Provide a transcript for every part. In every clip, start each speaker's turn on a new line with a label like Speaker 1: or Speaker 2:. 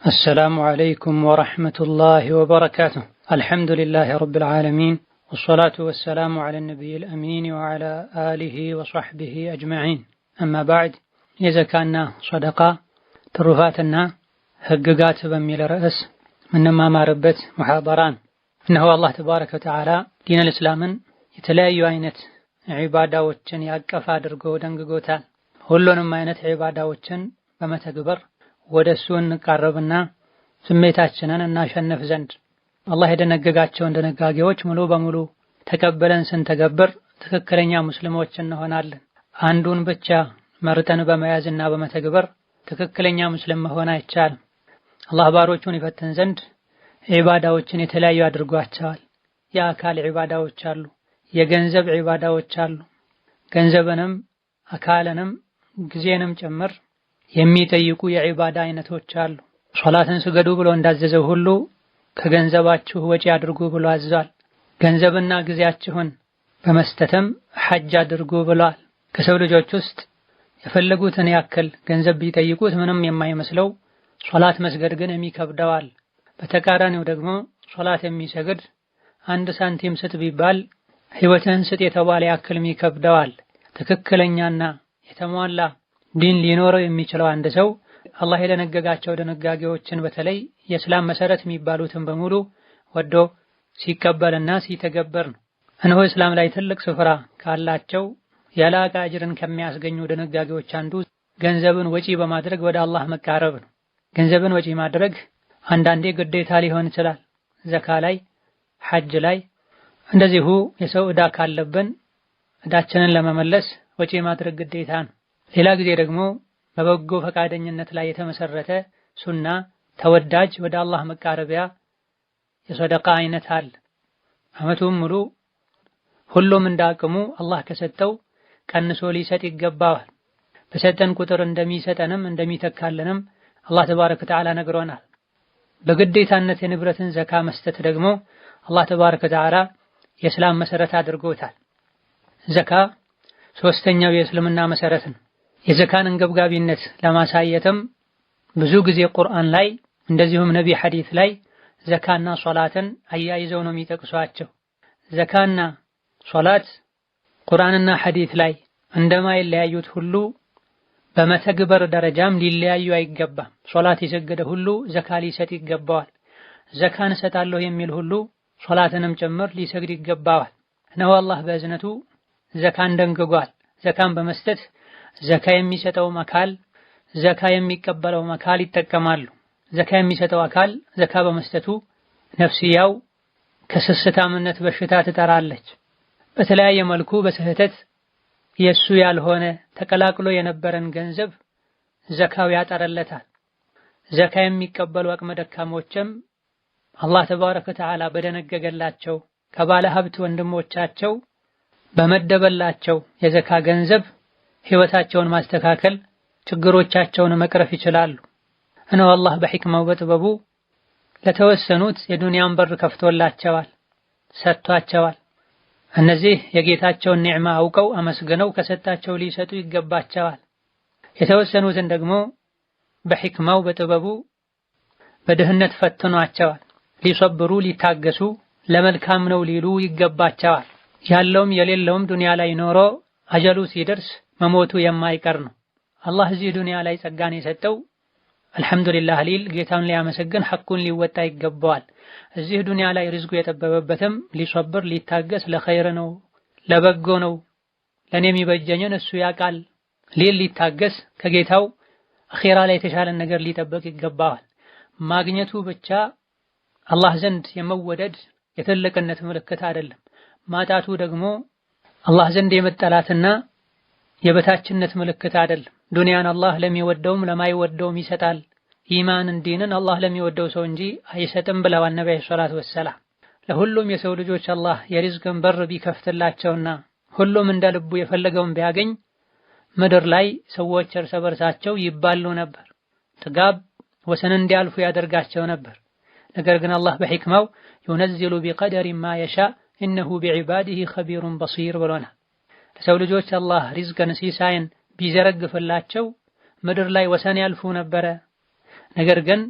Speaker 1: السلام عليكم ورحمة الله وبركاته. الحمد لله رب العالمين، والصلاة والسلام على النبي الأمين وعلى آله وصحبه أجمعين. أما بعد، يزكانا صدقة ترفاتنا هققات بميل رأس منما ما ربت محاضران. إنه الله تبارك وتعالى دين الإسلام يتلاقي عينة عبادة وچن يقفا درقو دنقو تال هلون ما عينة عبادة وچن بمتقبر ወደሱን ቀርብና ስሜታችንን እናሸንፍ ዘንድ አላህ የደነገጋቸውን ድንጋጌዎች ሙሉ በሙሉ ተቀበለን ስንተገብር ትክክለኛ ሙስሊሞች እንሆናለን። አንዱን ብቻ መርጠን በመያዝና በመተግበር ትክክለኛ ሙስሊም መሆን አይቻልም። አላህ ባሮቹን ይፈትን ዘንድ ዒባዳዎችን የተለያዩ አድርጓቸዋል። የአካል ዒባዳዎች አሉ፣ የገንዘብ ዒባዳዎች አሉ። ገንዘብንም አካልንም ጊዜንም ጭምር የሚጠይቁ የዒባዳ አይነቶች አሉ። ሶላትን ስገዱ ብሎ እንዳዘዘው ሁሉ ከገንዘባችሁ ወጪ አድርጉ ብሎ አዟል። ገንዘብና ጊዜያችሁን በመስጠትም ሐጅ አድርጉ ብሏል። ከሰው ልጆች ውስጥ የፈለጉትን ያክል ገንዘብ ቢጠይቁት ምንም የማይመስለው ሶላት መስገድ ግን የሚከብደዋል። በተቃራኒው ደግሞ ሶላት የሚሰግድ አንድ ሳንቲም ስጥ ቢባል ህይወትህን ስጥ የተባለ ያክል የሚከብደዋል። ትክክለኛና የተሟላ ዲን ሊኖረው የሚችለው አንድ ሰው አላህ የደነገጋቸው ድንጋጌዎችን በተለይ የእስላም መሰረት የሚባሉትን በሙሉ ወዶ ሲቀበልና ሲተገበር ነው። እነሆ እስላም ላይ ትልቅ ስፍራ ካላቸው የላቀ አጅርን ከሚያስገኙ ድንጋጌዎች አንዱ ገንዘብን ወጪ በማድረግ ወደ አላህ መቃረብ ነው። ገንዘብን ወጪ ማድረግ አንዳንዴ ግዴታ ሊሆን ይችላል። ዘካ ላይ፣ ሐጅ ላይ እንደዚሁ የሰው ዕዳ ካለብን ዕዳችንን ለመመለስ ወጪ ማድረግ ግዴታ ነው። ሌላ ጊዜ ደግሞ በበጎ ፈቃደኝነት ላይ የተመሰረተ ሱና ተወዳጅ ወደ አላህ መቃረቢያ የሰደቃ አይነት አለ። ዓመቱን ሙሉ ሁሉም እንዳቅሙ አላህ ከሰጠው ቀንሶ ሊሰጥ ይገባዋል። በሰጠን ቁጥር እንደሚሰጠንም እንደሚተካልንም አላህ ተባረከ ወተዓላ ነግሮናል። በግዴታነት የንብረትን ዘካ መስጠት ደግሞ አላህ ተባረከ ወተዓላ የእስላም መሰረት አድርጎታል። ዘካ ሶስተኛው የእስልምና መሰረት ነው። የዘካን አንገብጋቢነት ለማሳየትም ብዙ ጊዜ ቁርአን ላይ እንደዚሁም ነቢ ሐዲስ ላይ ዘካና ሶላትን አያይዘው ነው የሚጠቅሷቸው። ዘካና ሶላት ቁርአንና ሐዲስ ላይ እንደማይለያዩት ሁሉ በመተግበር ደረጃም ሊለያዩ አይገባም። ሶላት የሰገደ ሁሉ ዘካ ሊሰጥ ይገባዋል። ዘካን እሰጣለሁ የሚል ሁሉ ሶላትንም ጭምር ሊሰግድ ይገባዋል። እነሆ አላህ በእዝነቱ ዘካን ደንግጓል። ዘካን በመስጠት ዘካ የሚሰጠውም አካል ዘካ የሚቀበለውም አካል ይጠቀማሉ። ዘካ የሚሰጠው አካል ዘካ በመስጠቱ ነፍስያው ከስስታምነት በሽታ ትጠራለች። በተለያየ መልኩ በስህተት የሱ ያልሆነ ተቀላቅሎ የነበረን ገንዘብ ዘካው ያጠረለታል። ዘካ የሚቀበሉ አቅመ ደካሞችም አላህ ተባረከ ወተዓላ በደነገገላቸው ከባለ ሀብት ወንድሞቻቸው በመደበላቸው የዘካ ገንዘብ ህይወታቸውን ማስተካከል ችግሮቻቸውን መቅረፍ ይችላሉ። እነሆ አላህ በሕክማው በጥበቡ ለተወሰኑት የዱንያን በር ከፍቶላቸዋል፣ ሰጥቷቸዋል። እነዚህ የጌታቸውን ኒዕማ አውቀው አመስግነው ከሰጣቸው ሊሰጡ ይገባቸዋል። የተወሰኑትን ደግሞ በሕክማው በጥበቡ በድህነት ፈትኗቸዋል። ሊሰብሩ ሊታገሱ ለመልካም ነው ሊሉ ይገባቸዋል። ያለውም የሌለውም ዱንያ ላይ ኖሮ አጀሉ ሲደርስ መሞቱ የማይቀር ነው። አላህ እዚህ ዱንያ ላይ ጸጋን የሰጠው አልሐምዱሊላህ ሊል ጌታውን ሊያመሰግን ሐቁን ሊወጣ ይገባዋል። እዚህ ዱንያ ላይ ሪዝቁ የጠበበበትም ሊሰብር ሊታገስ ለኸይር ነው ለበጎ ነው ለኔ የሚበጀኝን እሱ ያውቃል ሊል ሊታገስ ከጌታው አኺራ ላይ የተሻለን ነገር ሊጠበቅ ይገባዋል። ማግኘቱ ብቻ አላህ ዘንድ የመወደድ የትልቅነት ምልክት አይደለም። ማጣቱ ደግሞ አላህ ዘንድ የመጠላትና የበታችነት ምልክት አይደለም። ዱንያን አላህ ለሚወደውም ለማይወደውም ይሰጣል። ኢማንን ዲንን አላህ ለሚወደው ሰው እንጂ አይሰጥም ብለዋል ነብዩ ሰለላሁ ዐለይሂ ወሰለም። ለሁሉም የሰው ልጆች አላህ የሪዝቅን በር ቢከፍትላቸውና ሁሉም እንደ ልቡ የፈለገውን ቢያገኝ ምድር ላይ ሰዎች እርስ በርሳቸው ይባሉ ነበር። ጥጋብ ወሰን እንዲያልፉ ያደርጋቸው ነበር። ነገር ግን አላህ በሕክማው ዩነዝሉ ቢቀደሪ ማ የሻ ኢነሁ ቢዒባዲሂ ኸቢሩን በሲር ብሎናል። ለሰው ልጆች አላህ ሪዝቅን ሲሳይን ቢዘረግፍላቸው ምድር ላይ ወሰን ያልፉ ነበረ። ነገር ግን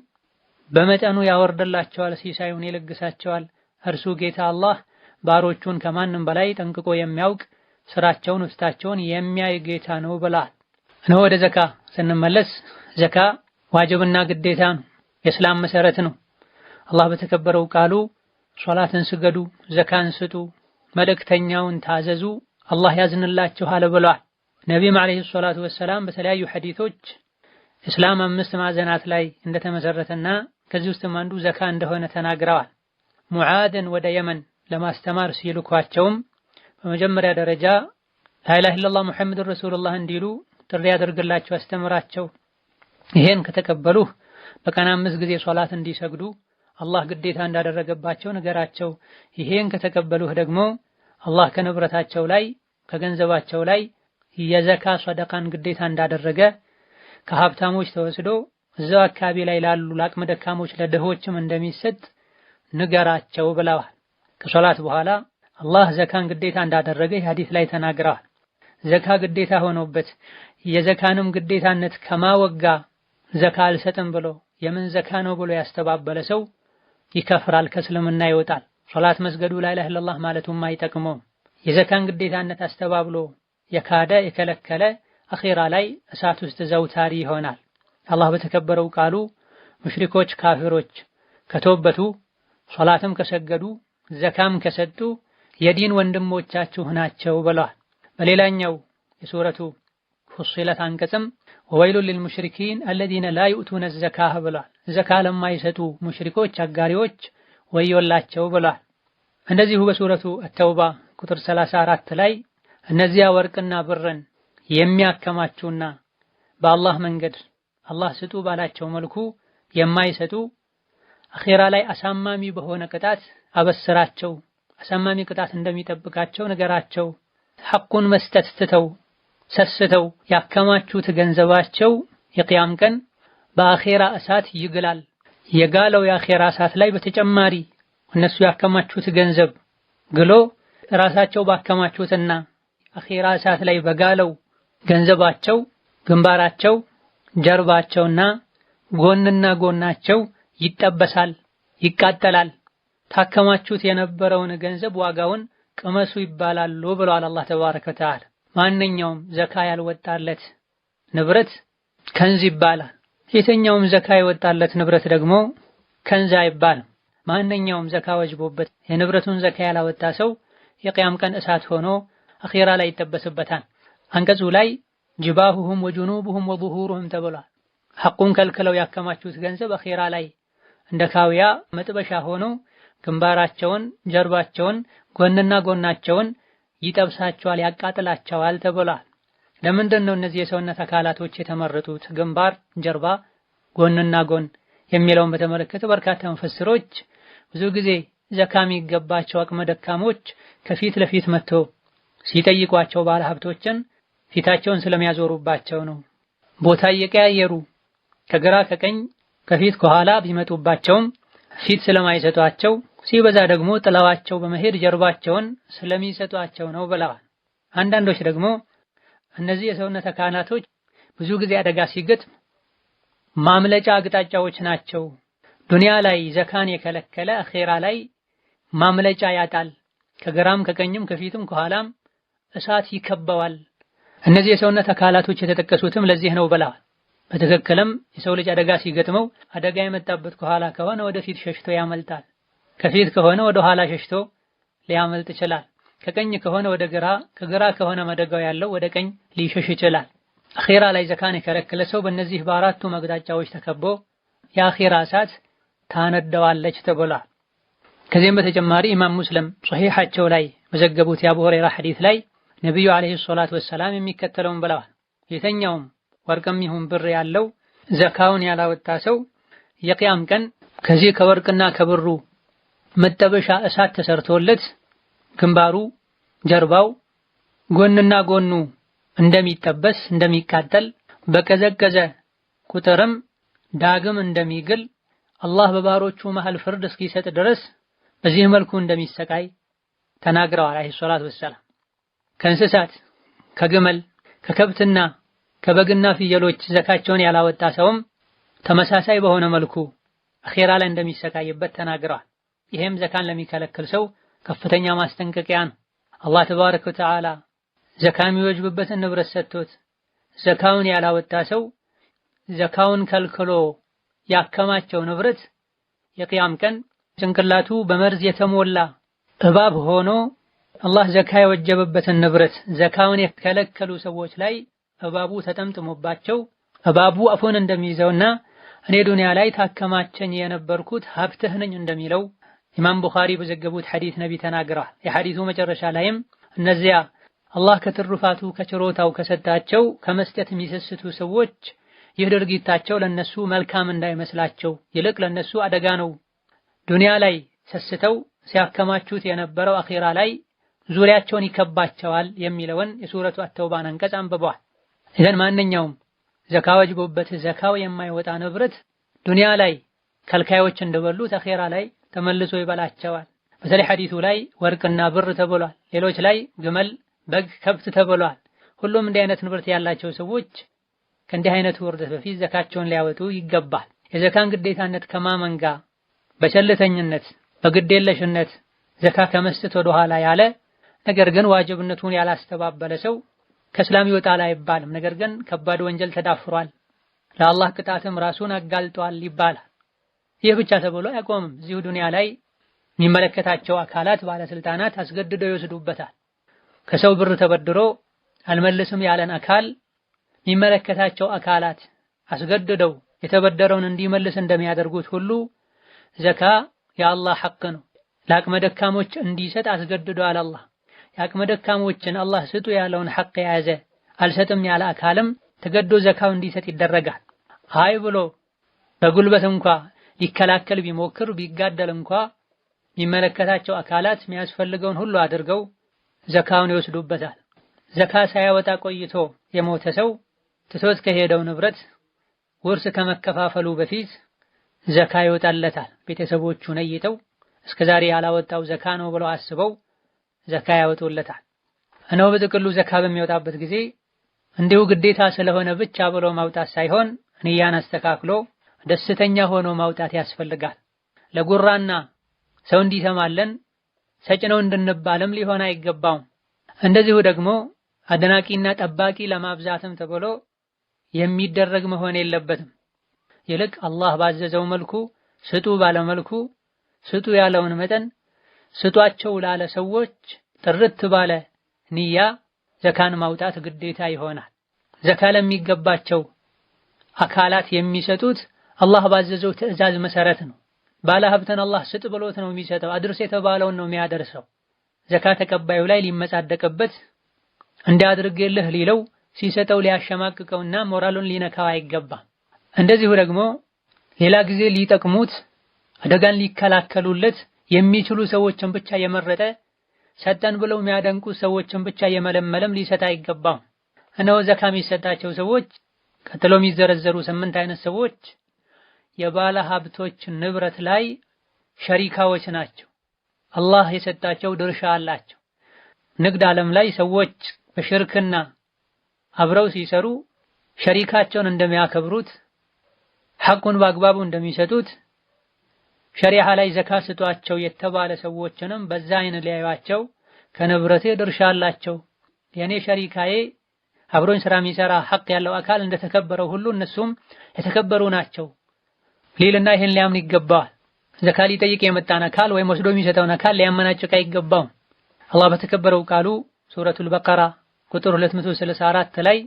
Speaker 1: በመጠኑ ያወርድላቸዋል፣ ሲሳዩን ይለግሳቸዋል። እርሱ ጌታ አላህ ባሮቹን ከማንም በላይ ጠንቅቆ የሚያውቅ ስራቸውን ውስጣቸውን የሚያይ ጌታ ነው ብለዋል። እነሆ ወደ ዘካ ስንመለስ ዘካ ዋጅብና ግዴታ ነው፣ የእስላም መሰረት ነው። አላህ በተከበረው ቃሉ ሶላትን ስገዱ፣ ዘካን ስጡ፣ መልእክተኛውን ታዘዙ፣ አላህ ያዝንላችኋል ብለዋል። ነቢይም ዓለይሂ ሰላቱ ወሰላም በተለያዩ ሐዲቶች እስላም 5 ማዕዘናት ላይ እንደተመሰረተና ከዚህ ውስጥም አንዱ ዘካ እንደሆነ ተናግረዋል። ሙዓድን ወደ የመን ለማስተማር ሲልኳቸውም በመጀመሪያ ደረጃ ላኢላሃ ኢለላህ ሙሐመዱር ረሱሉላህ እንዲሉ ጥሪ ያደርግላቸው፣ አስተምራቸው። ይሄን ከተቀበሉህ በቀን 5 ጊዜ ሶላት እንዲሰግዱ አላህ ግዴታ እንዳደረገባቸው ንገራቸው። ይሄን ከተቀበሉህ ደግሞ አላህ ከንብረታቸው ላይ ከገንዘባቸው ላይ የዘካ ሰደቃን ግዴታ እንዳደረገ ከሀብታሞች ተወስዶ እዛው አካባቢ ላይ ላሉ ለአቅመ ደካሞች ለድሆችም እንደሚሰጥ ንገራቸው ብለዋል። ከሶላት በኋላ አላህ ዘካን ግዴታ እንዳደረገ ሐዲስ ላይ ተናግረዋል። ዘካ ግዴታ ሆኖበት የዘካንም ግዴታነት ከማወጋ ዘካ አልሰጥም ብሎ የምን ዘካ ነው ብሎ ያስተባበለ ሰው ይከፍራል፣ ከእስልምና ይወጣል። ሶላት መስገዱ ላኢላሃ ኢለላህ ማለቱም አይጠቅመውም። የዘካን ግዴታነት አስተባብሎ የካደ የከለከለ አኺራ ላይ እሳት ውስጥ ዘውታሪ ይሆናል። አላህ በተከበረው ቃሉ ሙሽሪኮች ካፊሮች ከተወበቱ ሶላትም ከሰገዱ ዘካም ከሰጡ የዲን ወንድሞቻችሁ ናቸው ብለዋል። በሌላኛው የሱረቱ ፉሲለት አንቀጽም ወወይሉን ሊልሙሽሪኪን አለዚነ ላ ዩእቱነ ዘካህ ብለዋል። ዘካ ለማይሰጡ ሙሽሪኮች አጋሪዎች ወዮላቸው ብለዋል። እንደዚሁ በሱረቱ አተውባ ቁጥር 34 ላይ እነዚያ ወርቅና ብርን የሚያከማቹና በአላህ መንገድ አላህ ስጡ ባላቸው መልኩ የማይሰጡ አኺራ ላይ አሳማሚ በሆነ ቅጣት አበስራቸው፣ አሳማሚ ቅጣት እንደሚጠብቃቸው ነገራቸው። ሐቁን መስጠት ትተው ሰስተው ያከማቹት ገንዘባቸው የቂያም ቀን በአኺራ እሳት ይግላል። የጋለው የአኺራ እሳት ላይ በተጨማሪ እነሱ ያከማቹት ገንዘብ ግሎ ራሳቸው ባከማቹትና አኺራ እሳት ላይ በጋለው ገንዘባቸው ግንባራቸው፣ ጀርባቸውና ጎንና ጎናቸው ይጠበሳል፣ ይቃጠላል። ታከማቹት የነበረውን ገንዘብ ዋጋውን ቅመሱ ይባላሉ ብለዋል አላህ ተባረከ ወተዓላ። ማንኛውም ዘካ ያልወጣለት ንብረት ከንዝ ይባላል። የትኛውም ዘካ የወጣለት ንብረት ደግሞ ከንዝ አይባልም። ማንኛውም ዘካ ወጅቦበት የንብረቱን ዘካ ያላወጣ ሰው የቂያም ቀን እሳት ሆኖ አኺራ ላይ ይጠበስበታል። አንቀጹ ላይ ጅባሁሁም ወጁኑቡሁም ወዙሁሩሁም ተብሏል። ሐቁን ከልክለው ያከማቹት ገንዘብ አኺራ ላይ እንደ ካውያ መጥበሻ ሆኖ ግንባራቸውን፣ ጀርባቸውን፣ ጎንና ጎናቸውን ይጠብሳቸዋል፣ ያቃጥላቸዋል ተብሏል። ለምንድን ነው እነዚህ የሰውነት አካላቶች የተመረጡት? ግንባር፣ ጀርባ፣ ጎንና ጎን የሚለውን በተመለከተ በርካታ ሙፈስሮች ብዙ ጊዜ ዘካ የሚገባቸው አቅመ ደካሞች ከፊት ለፊት መጥቶ ሲጠይቋቸው ባለ ሀብቶችን ፊታቸውን ስለሚያዞሩባቸው ነው። ቦታ እየቀያየሩ ከግራ ከቀኝ ከፊት ከኋላ ቢመጡባቸውም ፊት ስለማይሰጧቸው ሲበዛ ደግሞ ጥለዋቸው በመሄድ ጀርባቸውን ስለሚሰጧቸው ነው ብለዋል። አንዳንዶች ደግሞ እነዚህ የሰውነት አካላቶች ብዙ ጊዜ አደጋ ሲገጥም ማምለጫ አቅጣጫዎች ናቸው። ዱንያ ላይ ዘካን የከለከለ አኺራ ላይ ማምለጫ ያጣል። ከግራም ከቀኝም ከፊትም ከኋላም እሳት ይከበዋል። እነዚህ የሰውነት አካላቶች የተጠቀሱትም ለዚህ ነው ብለዋል። በትክክልም የሰው ልጅ አደጋ ሲገጥመው አደጋ የመጣበት ከኋላ ከሆነ ወደፊት ሸሽቶ ያመልጣል። ከፊት ከሆነ ወደ ኋላ ሸሽቶ ሊያመልጥ ይችላል። ከቀኝ ከሆነ ወደ ግራ፣ ከግራ ከሆነ አደጋው ያለው ወደ ቀኝ ሊሸሽ ይችላል። አኺራ ላይ ዘካን የከለከለ ሰው በእነዚህ በአራቱ መቅጣጫዎች ተከቦ የአኺራ እሳት ታነደዋለች ተብሏል። ከዚህም በተጨማሪ ኢማም ሙስሊም ሶሒሓቸው ላይ በዘገቡት የአቡ ሁረይራ ሐዲስ ላይ ነብዩ አለይሂ ሰላቱ ወሰላም የሚከተለውን ብለዋል። የተኛውም ወርቅም ይሁን ብር ያለው ዘካውን ያላወጣ ሰው የቂያም ቀን ከዚህ ከወርቅና ከብሩ መጠበሻ እሳት ተሰርቶለት ግንባሩ፣ ጀርባው፣ ጎንና ጎኑ እንደሚጠበስ እንደሚቃጠል በቀዘቀዘ ቁጥርም ዳግም እንደሚግል አላህ በባሮቹ መሃል ፍርድ እስኪሰጥ ድረስ በዚህ መልኩ እንደሚሰቃይ ተናግረዋል አለይሂ ሰላቱ ወሰላም። ከእንስሳት ከግመል ከከብትና ከበግና ፍየሎች ዘካቸውን ያላወጣ ሰውም ተመሳሳይ በሆነ መልኩ አኺራ ላይ እንደሚሰቃይበት ተናግረዋል። ይሄም ዘካን ለሚከለክል ሰው ከፍተኛ ማስጠንቀቂያ ነው። አላህ ተባረከ ወተዓላ ዘካ የሚወጅብበትን ንብረት ሰጥቶት ዘካውን ያላወጣ ሰው ዘካውን ከልክሎ ያከማቸው ንብረት የቂያም ቀን ጭንቅላቱ በመርዝ የተሞላ እባብ ሆኖ አላህ ዘካ የወጀበበትን ንብረት ዘካውን የከለከሉ ሰዎች ላይ እባቡ ተጠምጥሞባቸው እባቡ አፉን እንደሚይዘውና እኔ ዱንያ ላይ ታከማቸኝ የነበርኩት ሀብትህ ነኝ እንደሚለው ኢማም ቡኻሪ በዘገቡት ሐዲስ ነቢ ተናግረዋል። የሐዲሱ መጨረሻ ላይም እነዚያ አላህ ከትሩፋቱ ከችሮታው ከሰጣቸው ከመስጠት የሚሰስቱ ሰዎች ይህ ድርጊታቸው ለነሱ መልካም እንዳይመስላቸው ይልቅ ለነሱ አደጋ ነው። ዱንያ ላይ ሰስተው ሲያከማቹት የነበረው አኺራ ላይ ዙሪያቸውን ይከባቸዋል የሚለውን የሱረቱ አተውባን አንቀጽ አንብበዋል። ይህን ማንኛውም ዘካ ወጅቦበት ዘካው የማይወጣ ንብረት ዱንያ ላይ ከልካዮች እንደበሉት አኺራ ላይ ተመልሶ ይበላቸዋል። በተለይ ሐዲሱ ላይ ወርቅና ብር ተብሏል። ሌሎች ላይ ግመል፣ በግ፣ ከብት ተብሏል። ሁሉም እንዲህ አይነት ንብረት ያላቸው ሰዎች ከእንዲህ አይነቱ ውርደት በፊት ዘካቸውን ሊያወጡ ይገባል። የዘካን ግዴታነት ከማመን ጋር በቸልተኝነት በግዴለሽነት ዘካ ከመስጠት ወደ ኋላ ያለ ነገር ግን ዋጅብነቱን ያላስተባበለ ሰው ከእስላም ይወጣል አይባልም። ነገር ግን ከባድ ወንጀል ተዳፍሯል፣ ለአላህ ቅጣትም ራሱን አጋልጧል ይባላል። ይህ ብቻ ተብሎ አያቆምም። እዚሁ ዱንያ ላይ የሚመለከታቸው አካላት ባለስልጣናት አስገድደው ይወስዱበታል። ከሰው ብር ተበድሮ አልመልስም ያለን አካል የሚመለከታቸው አካላት አስገድደው የተበደረውን እንዲመልስ እንደሚያደርጉት ሁሉ ዘካ የአላህ ሐቅ ነው። ለአቅመ ደካሞች እንዲሰጥ አስገድዷል አላህ። የአቅመ ደካሞችን አላህ ስጡ ያለውን ሐቅ የያዘ አልሰጥም ያለ አካልም ተገዶ ዘካው እንዲሰጥ ይደረጋል። አይ ብሎ በጉልበት እንኳ ሊከላከል ቢሞክር ቢጋደል እንኳ የሚመለከታቸው አካላት የሚያስፈልገውን ሁሉ አድርገው ዘካውን ይወስዱበታል። ዘካ ሳያወጣ ቆይቶ የሞተ ሰው ትቶት ከሄደው ንብረት ውርስ ከመከፋፈሉ በፊት ዘካ ይወጣለታል። ቤተሰቦቹ ነይተው እስከዛሬ ያላወጣው ዘካ ነው ብለው አስበው ዘካ ያወጡለታል። እነሆ በጥቅሉ ዘካ በሚወጣበት ጊዜ እንዲሁ ግዴታ ስለሆነ ብቻ ብሎ ማውጣት ሳይሆን ንያን አስተካክሎ ደስተኛ ሆኖ ማውጣት ያስፈልጋል። ለጉራና ሰው እንዲሰማለን ሰጭ ነው እንድንባልም ሊሆን አይገባውም። እንደዚሁ ደግሞ አደናቂና ጠባቂ ለማብዛትም ተብሎ የሚደረግ መሆን የለበትም። ይልቅ አላህ ባዘዘው መልኩ ስጡ ባለ መልኩ ስጡ ያለውን መጠን ስጧቸው ላለ ሰዎች ጥርት ባለ ንያ ዘካን ማውጣት ግዴታ ይሆናል። ዘካ ለሚገባቸው አካላት የሚሰጡት አላህ ባዘዘው ትዕዛዝ መሰረት ነው። ባለ ሀብተን አላህ ስጥ ብሎት ነው የሚሰጠው። አድርስ የተባለውን ነው የሚያደርሰው። ዘካ ተቀባዩ ላይ ሊመጻደቅበት እንዲያድርግልህ ሊለው ሲሰጠው ሊያሸማቅቀውና ሞራሉን ሊነካው አይገባም። እንደዚሁ ደግሞ ሌላ ጊዜ ሊጠቅሙት አደጋን ሊከላከሉለት የሚችሉ ሰዎችን ብቻ የመረጠ ሰጠን ብለው የሚያደንቁ ሰዎችን ብቻ የመለመለም ሊሰጥ አይገባም። እነሆ ዘካ የሚሰጣቸው ሰዎች ቀጥሎ የሚዘረዘሩ 8 አይነት ሰዎች የባለ ሀብቶች ንብረት ላይ ሸሪካዎች ናቸው። አላህ የሰጣቸው ድርሻ አላቸው። ንግድ ዓለም ላይ ሰዎች በሽርክና አብረው ሲሰሩ ሸሪካቸውን እንደሚያከብሩት ሐቁን በአግባቡ እንደሚሰጡት ሸሪዓ ላይ ዘካ ስጧቸው የተባለ ሰዎችንም በዛ አይን ሊያዩአቸው ከንብረቴ ድርሻ አላቸው፣ የኔ ሸሪካዬ አብሮኝ ስራ የሚሰራ ሐቅ ያለው አካል እንደተከበረው ሁሉ እነሱም የተከበሩ ናቸው ሊልና ይሄን ሊያምን ይገባዋል። ዘካ ሊጠይቅ የመጣን አካል ወይም ወስዶ የሚሰጠውን አካል ሊያመናጭቅ አይገባውም። አላህ በተከበረው ቃሉ ሱረቱል በቀራ ቁጥር 264 ላይ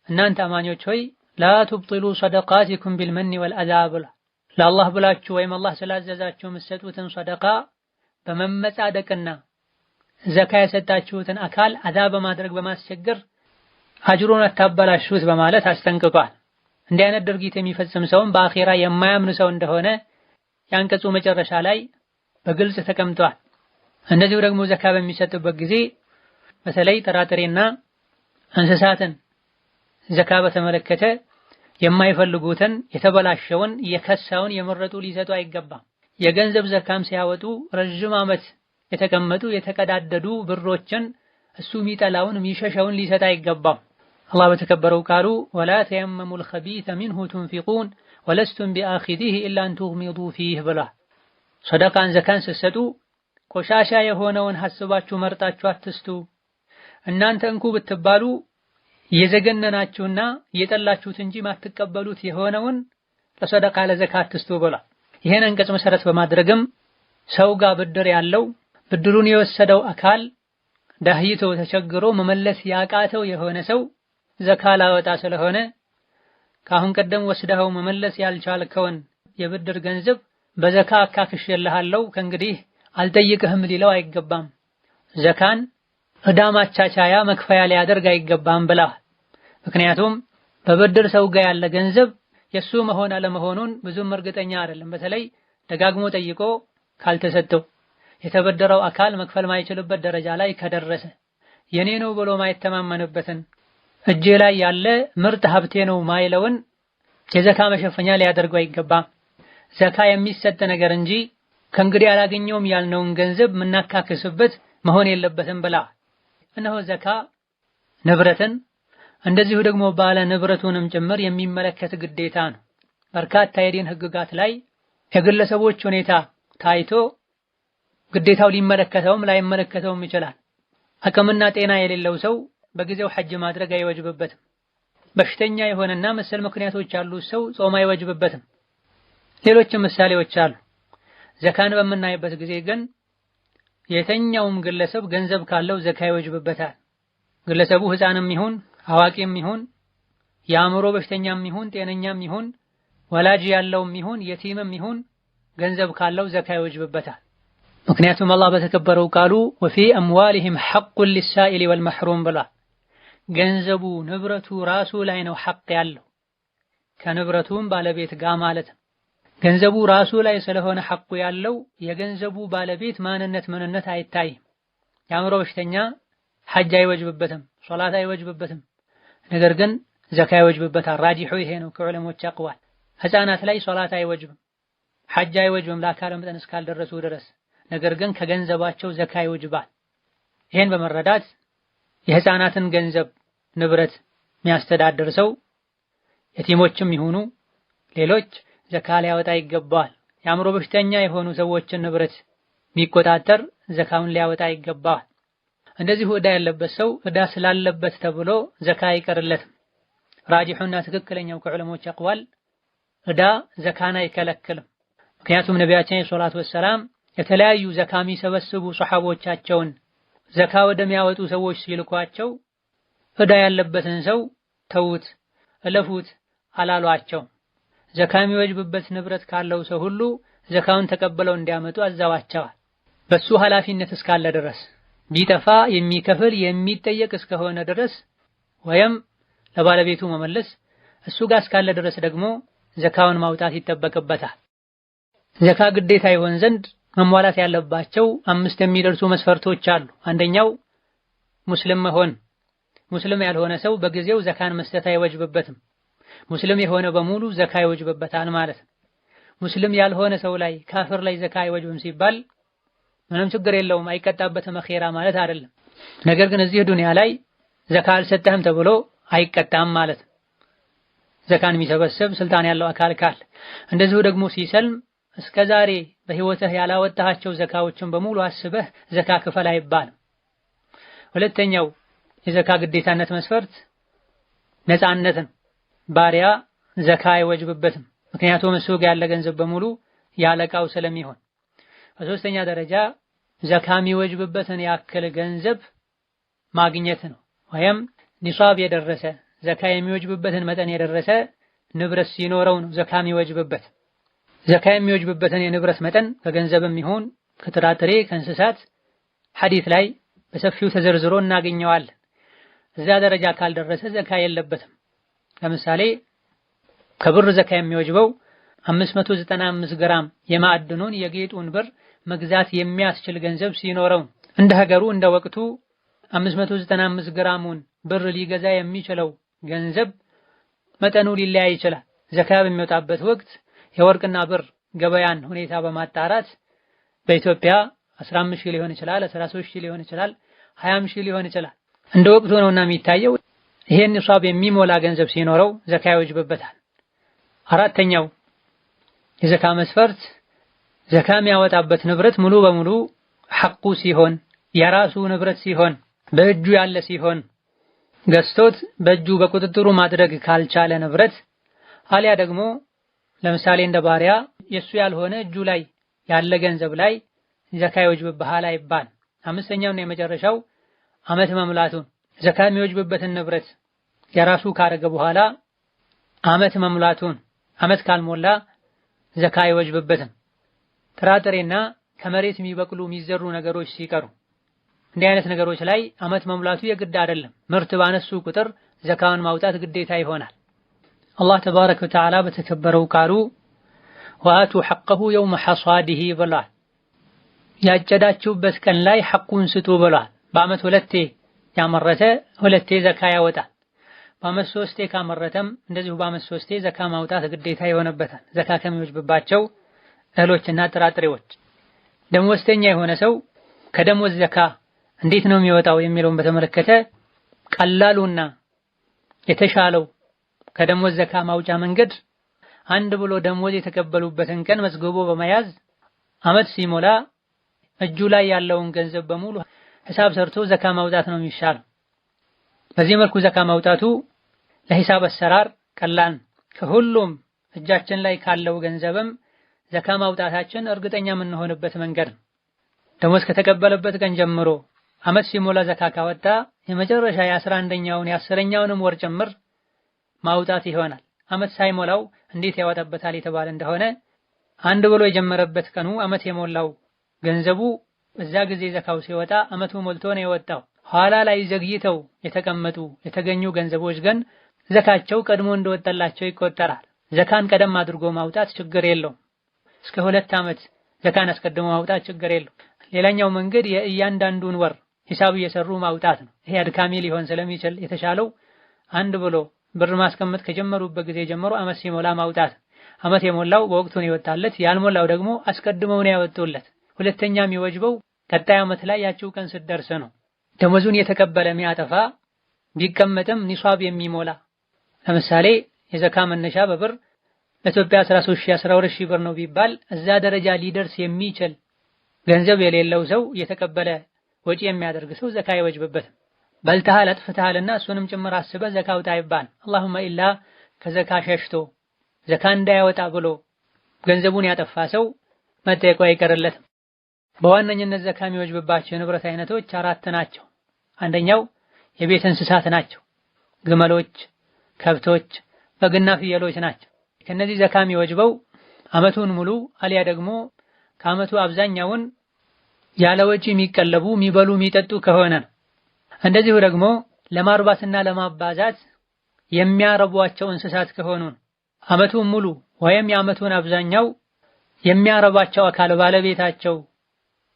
Speaker 1: እናንተ አማኞች ሆይ ላ ቱብጢሉ ሰደቃቲኩም ቢልመኒ ወልአዛ ብላ ለአላህ ብላችሁ ወይም አላህ ስላዘዛችሁ የምትሰጡትን ሰደቃ በመመጻደቅና ዘካ የሰጣችሁትን አካል አዛ በማድረግ በማስቸገር አጅሩን አታበላሹት በማለት አስጠንቅቋል። እንዲህ አይነት ድርጊት የሚፈጽም ሰውም በአኺራ የማያምን ሰው እንደሆነ ያንቀጹ መጨረሻ ላይ በግልጽ ተቀምጧል። እንደዚሁ ደግሞ ዘካ በሚሰጥበት ጊዜ በተለይ ጥራጥሬና እንስሳትን ዘካ በተመለከተ የማይፈልጉትን የተበላሸውን የከሳውን የመረጡ ሊሰጡ አይገባም። የገንዘብ ዘካም ሲያወጡ ረጅም ዓመት የተቀመጡ የተቀዳደዱ ብሮችን እሱ የሚጠላውን የሚሸሸውን ሊሰጥ አይገባም። አላህ በተከበረው ቃሉ ወላ ተየመሙል ኸቢተ ሚንሁ ቱንፊቁን ወለስቱም ቢአኺዚሂ ኢላ አን ቱግሚዱ ፊህ ብላ። ሰደቃን ዘካን ስትሰጡ ቆሻሻ የሆነውን ሐስባችሁ መርጣችሁ አትስጡ። እናንተ እንኩ ብትባሉ የዘገነናችሁና የጠላችሁት እንጂ ማትቀበሉት የሆነውን ለሰደቃ ለዘካ አትስጡ ብላ። ይሄን አንቀጽ መሰረት በማድረግም ሰው ጋር ብድር ያለው ብድሩን የወሰደው አካል ዳህይቶ ተቸግሮ መመለስ ያቃተው የሆነ ሰው ዘካ ላወጣ ስለሆነ ካሁን ቀደም ወስደኸው መመለስ ያልቻልከውን የብድር ገንዘብ በዘካ አካክሽልሃለሁ ከእንግዲህ አልጠይቅህም ሊለው አይገባም። ዘካን ዕዳ ማቻቻያ መክፈያ ሊያደርግ አይገባም ብላ። ምክንያቱም በብድር ሰው ጋር ያለ ገንዘብ የሱ መሆን አለመሆኑን ብዙም እርግጠኛ አይደለም። በተለይ ደጋግሞ ጠይቆ ካልተሰጠው የተበደረው አካል መክፈል ማይችልበት ደረጃ ላይ ከደረሰ የኔ ነው ብሎ ማይተማመንበትን እጄ ላይ ያለ ምርጥ ሀብቴ ነው ማይለውን የዘካ መሸፈኛ ሊያደርገው አይገባም። ዘካ የሚሰጥ ነገር እንጂ ከእንግዲህ አላገኘውም ያልነውን ገንዘብ ምናካክስበት መሆን የለበትም ብላ። እነሆ ዘካ ንብረትን እንደዚሁ ደግሞ ባለ ንብረቱንም ጭምር የሚመለከት ግዴታ ነው። በርካታ የዲን ህግጋት ላይ የግለሰቦች ሁኔታ ታይቶ ግዴታው ሊመለከተውም ላይመለከተውም ይችላል። አቅምና ጤና የሌለው ሰው በጊዜው ሐጅ ማድረግ አይወጅብበትም። በሽተኛ የሆነና መሰል ምክንያቶች ያሉት ሰው ጾም አይወጅብበትም። ሌሎችም ምሳሌዎች አሉ። ዘካን በምናይበት ጊዜ ግን የተኛውም ግለሰብ ገንዘብ ካለው ዘካ ይወጅብበታል። ግለሰቡ ህፃንም ይሁን አዋቂም ይሁን የአእምሮ በሽተኛም ይሁን ጤነኛም ይሁን ወላጅ ያለውም ይሁን የቲምም ይሁን ገንዘብ ካለው ዘካ ይወጅብበታል። ምክንያቱም አላህ በተከበረው ቃሉ ወፊ አምዋሊሂም ሐቁን ሊሳኢሊ ወልመሕሩም ብላ። ገንዘቡ ንብረቱ ራሱ ላይ ነው ሐቅ ያለው ከንብረቱም ባለቤት ጋር ማለት ነው። ገንዘቡ ራሱ ላይ ስለሆነ ሐቁ ያለው የገንዘቡ ባለቤት ምንነት አይታይም። የአእምሮ በሽተኛ ሐጅ አይወጅብበትም፣ ሶላት አይወጅብበትም። ነገር ግን ዘካ ይወጅብበታል። ራጂሑ ይሄ ነው ከዑለሞች አቅዋል። ህፃናት ላይ ሶላት አይወጅብም፣ ሐጅ አይወጅብም ለአካለ መጠን እስካልደረሱ ድረስ። ነገር ግን ከገንዘባቸው ዘካ ይወጅባል። ይሄን በመረዳት የህፃናትን ገንዘብ ንብረት የሚያስተዳድር ሰው የቲሞችም ይሁኑ ሌሎች ዘካ ሊያወጣ ይገባዋል። የአእምሮ በሽተኛ የሆኑ ሰዎችን ንብረት የሚቆጣጠር ዘካውን ሊያወጣ ይገባዋል። እንደዚሁ ዕዳ ያለበት ሰው ዕዳ ስላለበት ተብሎ ዘካ አይቀርለትም። ራጂሑና ትክክለኛው ከዑለሞች አቅዋል ዕዳ ዘካን አይከለክልም። ምክንያቱም ነቢያችን ሰለላሁ ዐለይሂ ወሰለም የተለያዩ ዘካ የሚሰበስቡ ሱሐቦቻቸውን ዘካ ወደሚያወጡ ሰዎች ሲልኳቸው ዕዳ ያለበትን ሰው ተውት እለፉት አላሏቸው። ዘካ የሚወጅብበት ንብረት ካለው ሰው ሁሉ ዘካውን ተቀበለው እንዲያመጡ አዘዋቸዋል። በሱ ኃላፊነት እስካለ ድረስ ቢጠፋ የሚከፍል የሚጠየቅ እስከሆነ ድረስ ወይም ለባለቤቱ መመለስ እሱ ጋር እስካለ ድረስ ደግሞ ዘካውን ማውጣት ይጠበቅበታል። ዘካ ግዴታ ይሆን ዘንድ መሟላት ያለባቸው 5 የሚደርሱ መስፈርቶች አሉ። አንደኛው ሙስሊም መሆን። ሙስሊም ያልሆነ ሰው በጊዜው ዘካን መስጠት አይወጅብበትም። ሙስሊም የሆነ በሙሉ ዘካ ይወጅብበታል ማለት ነው። ሙስሊም ያልሆነ ሰው ላይ ካፍር ላይ ዘካ አይወጅብም ሲባል ምንም ችግር የለውም አይቀጣበትም አኺራ ማለት አይደለም። ነገር ግን እዚህ ዱንያ ላይ ዘካ አልሰጠህም ተብሎ አይቀጣም ማለት ነው። ዘካን የሚሰበስብ ስልጣን ያለው አካል ካለ እንደዚሁ ደግሞ ሲሰልም እስከዛሬ በህይወትህ ያላወጣቸው ዘካዎችን በሙሉ አስበህ ዘካ ክፈል አይባልም። ሁለተኛው የዘካ ግዴታነት መስፈርት ነፃነትን ባሪያ ዘካ አይወጅብበትም። ምክንያቱም እሱ ጋር ያለ ገንዘብ በሙሉ ያለቃው ስለሚሆን። በሶስተኛ ደረጃ ዘካ የሚወጅብበትን ያክል ገንዘብ ማግኘት ነው። ወይም ኒሳብ የደረሰ ዘካ የሚወጅብበትን መጠን የደረሰ ንብረት ሲኖረው ነው ዘካ የሚወጅብበት። ዘካ የሚወጅብበትን የንብረት መጠን ከገንዘብም ይሁን ከጥራጥሬ ከእንስሳት ሐዲስ ላይ በሰፊው ተዘርዝሮ እናገኘዋለን። እዛ ደረጃ ካልደረሰ ዘካ የለበትም። ለምሳሌ ከብር ዘካ የሚወጅበው 595 ግራም የማዕድኑን የጌጡን ብር መግዛት የሚያስችል ገንዘብ ሲኖረው፣ እንደ ሀገሩ እንደ ወቅቱ 595 ግራሙን ብር ሊገዛ የሚችለው ገንዘብ መጠኑ ሊለያይ ይችላል። ዘካ በሚወጣበት ወቅት የወርቅና ብር ገበያን ሁኔታ በማጣራት በኢትዮጵያ 15000 ሊሆን ይችላል፣ 13000 ሊሆን ይችላል፣ 20000 ሊሆን ይችላል። እንደ ወቅቱ ነውና የሚታየው። ይሄን ኒሳብ የሚሞላ ገንዘብ ሲኖረው ዘካ ይወጅብበታል። አራተኛው የዘካ መስፈርት ዘካ የሚያወጣበት ንብረት ሙሉ በሙሉ ሐቁ ሲሆን የራሱ ንብረት ሲሆን በእጁ ያለ ሲሆን ገዝቶት በእጁ በቁጥጥሩ ማድረግ ካልቻለ ንብረት አሊያ ደግሞ ለምሳሌ እንደ ባሪያ የሱ ያልሆነ እጁ ላይ ያለ ገንዘብ ላይ ዘካ ይወጅብብሃል አይባል። አምስተኛውና የመጨረሻው ዓመት መሙላቱን ዘካ የሚወጅብበትን ንብረት የራሱ ካረገ በኋላ ዓመት መሙላቱን ዓመት ካልሞላ ዘካ አይወጅብበትም። ጥራጥሬና ከመሬት የሚበቅሉ የሚዘሩ ነገሮች ሲቀሩ እንዲህ አይነት ነገሮች ላይ ዓመት መሙላቱ የግድ አይደለም። ምርት ባነሱ ቁጥር ዘካውን ማውጣት ግዴታ ይሆናል። አላህ ተባረከ ወተዓላ በተከበረው ቃሉ ወአቱ ሐቀሁ የውመ ሐሷዲሂ ብሏል። ያጨዳችሁበት ቀን ላይ ሐቁን ስጡ ብሏል። በዓመት ሁለቴ ያመረተ ሁለቴ ዘካ ያወጣል። በዓመት ሶስቴ ካመረተም እንደዚሁ በዓመት ሶስቴ ዘካ ማውጣት ግዴታ ይሆንበታል። ዘካ ከሚወጅብባቸው እህሎችና ጥራጥሬዎች። ደሞዝተኛ የሆነ ሰው ከደሞዝ ዘካ እንዴት ነው የሚወጣው የሚለውን በተመለከተ ቀላሉና የተሻለው ከደሞዝ ዘካ ማውጫ መንገድ አንድ ብሎ ደሞዝ የተቀበሉበትን ቀን መዝግቦ በመያዝ ዓመት ሲሞላ እጁ ላይ ያለውን ገንዘብ በሙሉ ሂሳብ ሰርቶ ዘካ ማውጣት ነው የሚሻለው። በዚህ መልኩ ዘካ ማውጣቱ ለሂሳብ አሰራር ቀላል፣ ከሁሉም እጃችን ላይ ካለው ገንዘብም ዘካ ማውጣታችን እርግጠኛ የምንሆንበት መንገድ ነው። ደሞዝ ከተቀበለበት ቀን ጀምሮ ዓመት ሲሞላ ዘካ ካወጣ የመጨረሻ የ11ኛውን የ10ኛውንም ወር ጭምር ማውጣት ይሆናል። ዓመት ሳይሞላው እንዴት ያወጣበታል የተባለ እንደሆነ አንድ ብሎ የጀመረበት ቀኑ ዓመት የሞላው ገንዘቡ በዛ ጊዜ ዘካው ሲወጣ ዓመቱ ሞልቶ ነው የወጣው። ኋላ ላይ ዘግይተው የተቀመጡ የተገኙ ገንዘቦች ግን ዘካቸው ቀድሞ እንደወጣላቸው ይቆጠራል። ዘካን ቀደም አድርጎ ማውጣት ችግር የለውም። እስከ 2 ዓመት ዘካን አስቀድሞ ማውጣት ችግር የለውም። ሌላኛው መንገድ የእያንዳንዱን ወር ሂሳብ እየሰሩ ማውጣት ነው። ይሄ አድካሚ ሊሆን ስለሚችል የተሻለው አንድ ብሎ ብር ማስቀመጥ ከጀመሩበት ጊዜ ጀምሮ ዓመት ሲሞላ ማውጣት። ዓመት የሞላው በወቅቱ ነው የወጣለት፣ ያልሞላው ደግሞ አስቀድመው ነው ያወጡለት። ሁለተኛ የሚወጅበው ቀጣይ ዓመት ላይ ያቺው ቀን ስትደርስ ነው። ደሞዙን የተቀበለ የሚያጠፋ ቢቀመጥም ኒሷብ የሚሞላ ለምሳሌ የዘካ መነሻ በብር ለኢትዮጵያ 13000 12000 ብር ነው ቢባል እዛ ደረጃ ሊደርስ የሚችል ገንዘብ የሌለው ሰው የተቀበለ ወጪ የሚያደርግ ሰው ዘካ አይወጅብበትም። በልተሃል አጥፍተሃልና እሱንም ጭምር አስበህ ዘካ አውጣ ይባል። አላሁመ ኢላ ከዘካ ሸሽቶ ዘካ እንዳያወጣ ብሎ ገንዘቡን ያጠፋ ሰው መጠየቁ አይቀርለትም። በዋነኝነት ዘካ የሚወጅብባቸው የንብረት አይነቶች 4 ናቸው። አንደኛው የቤት እንስሳት ናቸው። ግመሎች፣ ከብቶች፣ በግና ፍየሎች ናቸው። ከነዚህ ዘካ የሚወጅበው ዓመቱን ሙሉ አሊያ ደግሞ ከዓመቱ አብዛኛውን ያለ ወጪ የሚቀለቡ የሚበሉ የሚጠጡ ከሆነ ነው። እንደዚሁ ደግሞ ለማርባትና ለማባዛት የሚያረቧቸው እንስሳት ከሆኑ ዓመቱን ሙሉ ወይም የዓመቱን አብዛኛው የሚያረባቸው አካል ባለቤታቸው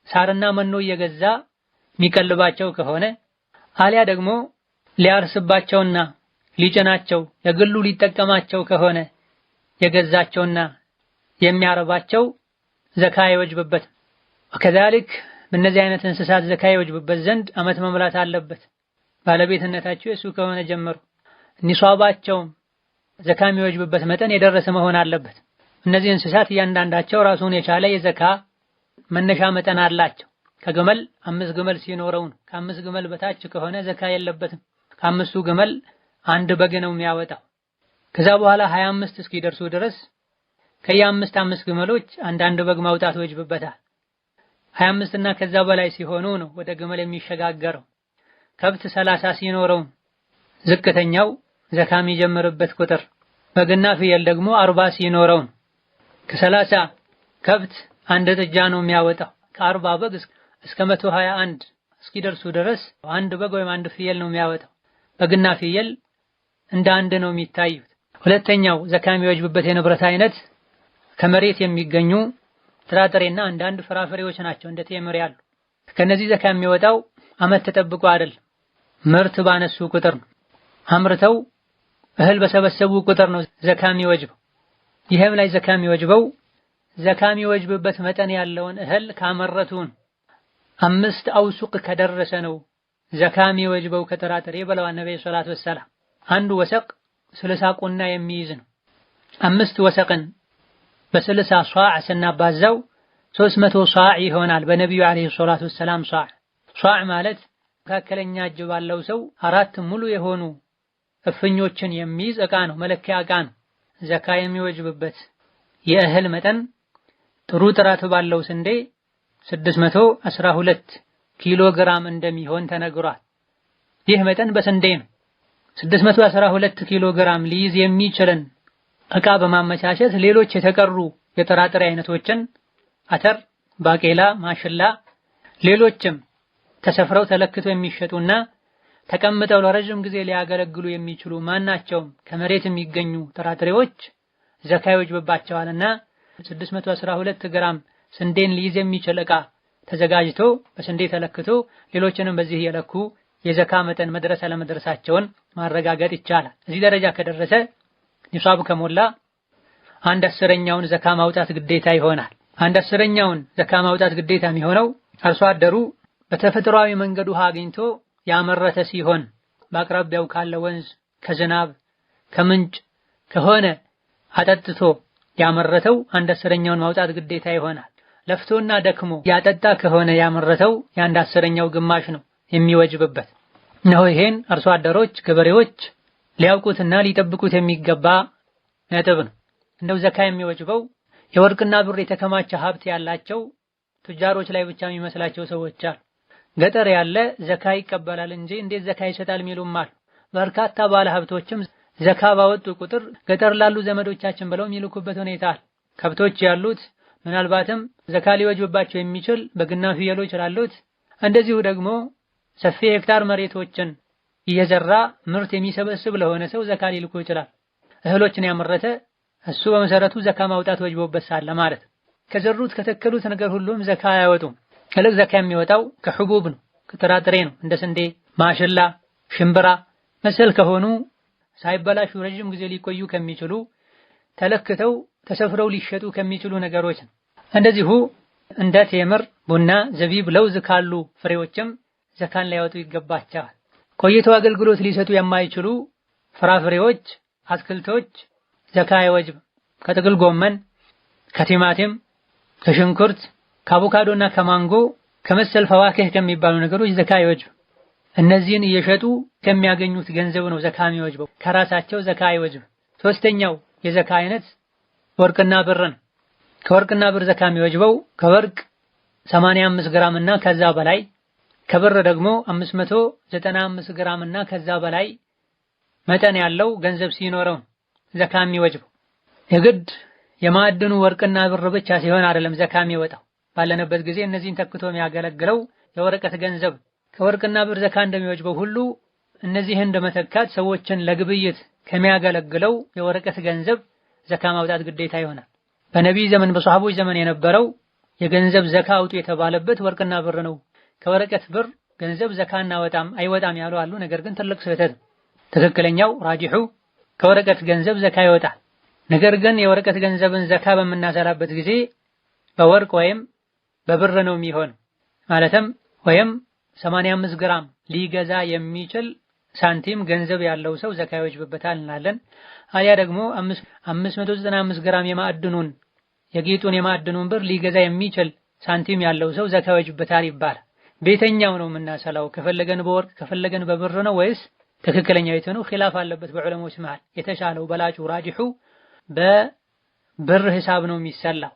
Speaker 1: ሳርና መኖ እየገዛ የሚቀልባቸው ከሆነ አሊያ ደግሞ ሊያርስባቸውና ሊጭናቸው የግሉ ሊጠቀማቸው ከሆነ የገዛቸውና የሚያረባቸው ዘካ አይወጅብበትም። ወከዛሊክ በእነዚህ አይነት እንስሳት ዘካ ይወጅብበት ዘንድ ዓመት መሙላት አለበት። ባለቤትነታቸው የሱ ከሆነ ጀምሮ ኒሷባቸውም ዘካ የሚወጅብበት መጠን የደረሰ መሆን አለበት። እነዚህ እንስሳት እያንዳንዳቸው ራሱን የቻለ የዘካ መነሻ መጠን አላቸው። ከግመል 5 ግመል ሲኖረው ነው። ከ5 ግመል በታች ከሆነ ዘካ የለበትም። ከ5ቱ ግመል አንድ በግ ነው የሚያወጣው። ከዛ በኋላ 25 እስኪደርሱ ድረስ ከየ5 ግመሎች አንዳንድ በግ ማውጣት ይወጅብበታል። 25 እና ከዛ በላይ ሲሆኑ ነው ወደ ግመል የሚሸጋገረው። ከብት 30 ሲኖረው ዝቅተኛው ዘካ የሚጀምርበት ቁጥር፣ በግና ፍየል ደግሞ 40 ሲኖረው ከ30 ከብት አንድ ጥጃ ነው የሚያወጣው። ከ40 በግ እስከ 121 እስኪደርሱ ድረስ አንድ በግ ወይም አንድ ፍየል ነው የሚያወጣው። በግና ፍየል እንደ አንድ ነው የሚታዩት። ሁለተኛው ዘካ የሚወጅብበት የንብረት አይነት ከመሬት የሚገኙ ጥራጥሬና አንዳንድ ፍራፍሬዎች ናቸው። እንደ ቴምር ያሉ ከነዚህ ዘካ የሚወጣው ዓመት ተጠብቆ አይደል፣ ምርት ባነሱ ቁጥር ነው። አምርተው እህል በሰበሰቡ ቁጥር ነው ዘካ የሚወጅበው። ይሄም ላይ ዘካ የሚወጅበው ዘካ የሚወጅብበት መጠን ያለውን እህል ካመረቱን 5 አውሱቅ ከደረሰ ነው ዘካ የሚወጅበው ከጥራጥሬ ብለዋል ነብዩ ሰለላሁ ዐለይሂ ወሰለም። አንዱ ወሰቅ 60 ቁና የሚይዝ ነው። 5 ወሰቅን በ60 ሷዕ ስናባዛው 300 ሷዕ ይሆናል። በነቢዩ አለይሂ ሰላቱ ወሰላም ሷዕ ማለት መካከለኛ እጅ ባለው ሰው 4 ሙሉ የሆኑ እፍኞችን የሚይዝ ዕቃ ነው፣ መለኪያ ዕቃ ነው። ዘካ የሚወጅብበት የእህል መጠን ጥሩ ጥራት ባለው ስንዴ 612 ኪሎ ግራም እንደሚሆን ተነግሯል። ይህ መጠን በስንዴ ነው። 612 ኪሎ ግራም ሊይዝ የሚችልን ዕቃ በማመቻቸት ሌሎች የተቀሩ የጥራጥሬ አይነቶችን አተር፣ ባቄላ፣ ማሽላ፣ ሌሎችም ተሰፍረው ተለክተው የሚሸጡና ተቀምጠው ለረጅም ጊዜ ሊያገለግሉ የሚችሉ ማናቸውም ከመሬት የሚገኙ ጥራጥሬዎች ዘካ ይወጅብባቸዋልና 612 ግራም ስንዴን ሊይዝ የሚችል ዕቃ ተዘጋጅቶ በስንዴ ተለክቶ ሌሎችንም በዚህ የለኩ የዘካ መጠን መድረስ አለመድረሳቸውን ማረጋገጥ ይቻላል። እዚህ ደረጃ ከደረሰ ኒሷብ ከሞላ 1/10ኛውን ዘካ ማውጣት ግዴታ ይሆናል። 1/10ኛውን ዘካ ማውጣት ግዴታ የሚሆነው አርሶ አደሩ በተፈጥሯዊ መንገድ ውሃ አግኝቶ ያመረተ ሲሆን በአቅራቢያው ካለ ወንዝ፣ ከዝናብ፣ ከምንጭ ከሆነ አጠጥቶ ያመረተው 1/10ኛውን ማውጣት ግዴታ ይሆናል። ለፍቶና ደክሞ ያጠጣ ከሆነ ያመረተው የ1/10ኛው ግማሽ ነው የሚወጅብበት ነው። ይሄን አርሶ አደሮች ገበሬዎች ሊያውቁትና ሊጠብቁት የሚገባ ነጥብ ነው። እንደው ዘካ የሚወጅበው የወርቅና ብር የተከማቸ ሀብት ያላቸው ቱጃሮች ላይ ብቻ የሚመስላቸው ሰዎች አሉ። ገጠር ያለ ዘካ ይቀበላል እንጂ እንዴት ዘካ ይሰጣል የሚሉም አሉ። በርካታ ባለ ሀብቶችም ዘካ ባወጡ ቁጥር ገጠር ላሉ ዘመዶቻችን ብለው የሚልኩበት ሁኔታ አለ። ከብቶች ያሉት ምናልባትም ዘካ ሊወጅብባቸው የሚችል በግና ፍየሎች ላሉት፣ እንደዚሁ ደግሞ ሰፊ ሄክታር መሬቶችን እየዘራ ምርት የሚሰበስብ ለሆነ ሰው ዘካ ሊልኩ ይችላል። እህሎችን ያመረተ እሱ በመሰረቱ ዘካ ማውጣት ወጅቦበት ሳለ ማለት ከዘሩት ከተከሉት ነገር ሁሉም ዘካ አያወጡም። ከልክ ዘካ የሚወጣው ከሑቡብ ነው፣ ከጥራጥሬ ነው። እንደ ስንዴ፣ ማሽላ፣ ሽምብራ መሰል ከሆኑ ሳይበላሹ ረጅም ጊዜ ሊቆዩ ከሚችሉ ተለክተው ተሰፍረው ሊሸጡ ከሚችሉ ነገሮች ነው። እንደዚሁ እንደ ቴምር፣ ቡና፣ ዘቢብ፣ ለውዝ ካሉ ፍሬዎችም ዘካን ሊያወጡ ይገባቸዋል። ቆይተው አገልግሎት ሊሰጡ የማይችሉ ፍራፍሬዎች፣ አትክልቶች ዘካ አይወጅብም። ከጥቅል ጎመን፣ ከቲማቲም፣ ከሽንኩርት፣ ከአቮካዶና ከማንጎ ከመሰል ፈዋክህ ከሚባሉ ነገሮች ዘካ አይወጅብም። እነዚህን እየሸጡ ከሚያገኙት ገንዘብ ነው ዘካ የሚወጅበው፣ ከራሳቸው ዘካ አይወጅብም። ሶስተኛው የዘካ አይነት ወርቅና ብር ነው። ከወርቅና ብር ዘካ የሚወጅበው ከወርቅ 85 ግራም እና ከዛ በላይ፣ ከብር ደግሞ 595 ግራም እና ከዛ በላይ መጠን ያለው ገንዘብ ሲኖረው ዘካ የሚወጅበው። የግድ የማዕድኑ ወርቅና ብር ብቻ ሲሆን አይደለም ዘካ የሚወጣው። ባለንበት ጊዜ እነዚህን ተክቶ የሚያገለግለው የወረቀት ገንዘብ ከወርቅና ብር ዘካ እንደሚወጅበው ሁሉ እነዚህን እንደመተካት ሰዎችን ለግብይት ከሚያገለግለው የወረቀት ገንዘብ ዘካ ማውጣት ግዴታ ይሆናል። በነቢይ ዘመን በሷሐቦች ዘመን የነበረው የገንዘብ ዘካ አውጡ የተባለበት ወርቅና ብር ነው። ከወረቀት ብር ገንዘብ ዘካ አይወጣም ያሉ አሉ። ነገር ግን ትልቅ ስህተት። ትክክለኛው ራጂሑ ከወረቀት ገንዘብ ዘካ ይወጣል። ነገር ግን የወረቀት ገንዘብን ዘካ በምናሰላበት ጊዜ በወርቅ ወይም በብር ነው የሚሆን። ማለትም ወይም 85 ግራም ሊገዛ የሚችል ሳንቲም ገንዘብ ያለው ሰው ዘካ ይወጅብበታል እንላለን። አያ ደግሞ 595 ግራም የማዕድኑን የጌጡን የማዕድኑን ብር ሊገዛ የሚችል ሳንቲም ያለው ሰው ዘካ ይወጅብበታል ይባላል። ቤተኛው ነው የምናሰላው? ከፈለገን በወርቅ ከፈለገን በብር ነው ወይስ ትክክለኛው የቱ ነው? ኺላፍ አለበት በዑለሞች መሃል። የተሻለው በላጩ ራጂሑ በብር ሂሳብ ነው የሚሰላው።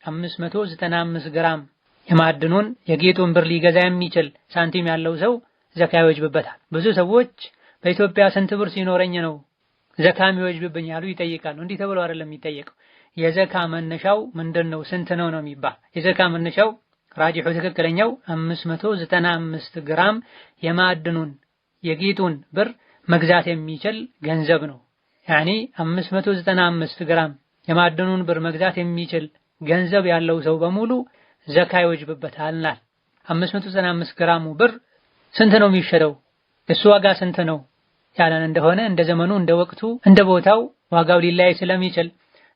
Speaker 1: 595 ግራም የማዕድኑን የጌጡን ብር ሊገዛ የሚችል ሳንቲም ያለው ሰው ዘካ ይወጅብበታል። ብዙ ሰዎች በኢትዮጵያ ስንት ብር ሲኖረኝ ነው ዘካ የሚወጅብብኝ ያሉ ይጠይቃሉ። እንዲህ ተብሎ አይደለም የሚጠየቀው። የዘካ መነሻው ምንድነው? ስንት ነው ነው የሚባል። የዘካ መነሻው ራጂሑ ትክክለኛው 595 ግራም የማዕድኑን የጌጡን ብር መግዛት የሚችል ገንዘብ ነው። ያኒ 595 ግራም የማዕድኑን ብር መግዛት የሚችል ገንዘብ ያለው ሰው በሙሉ ዘካ ይወጅብበታል። 595 ግራሙ ብር ስንት ነው የሚሸጠው? እሱ ዋጋ ስንት ነው ያለን እንደሆነ እንደ ዘመኑ እንደ ወቅቱ እንደ ቦታው ዋጋው ሊለያይ ስለሚችል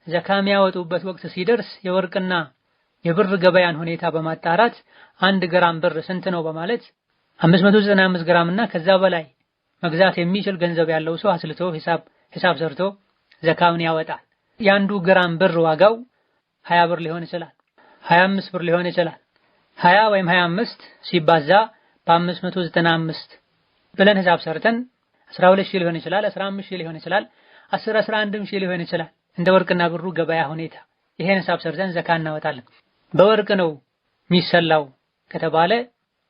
Speaker 1: ዘካ የሚያወጡበት ወቅት ሲደርስ የወርቅና የብር ገበያን ሁኔታ በማጣራት 1 ግራም ብር ስንት ነው በማለት 595 ግራም እና ከዛ በላይ መግዛት የሚችል ገንዘብ ያለው ሰው አስልቶ ሂሳብ ሰርቶ ዘካውን ያወጣል። የአንዱ ግራም ብር ዋጋው 20 ብር ሊሆን ይችላል፣ 25 ብር ሊሆን ይችላል። 20 ወይም 25 ሲባዛ በ595 ብለን ሂሳብ ሰርተን 12000 ሊሆን ይችላል፣ 15000 ሊሆን ይችላል፣ 11000 ሊሆን ይችላል። እንደ ወርቅና ብሩ ገበያ ሁኔታ ይሄን ሂሳብ ሰርተን ዘካ እናወጣለን። በወርቅ ነው የሚሰላው ከተባለ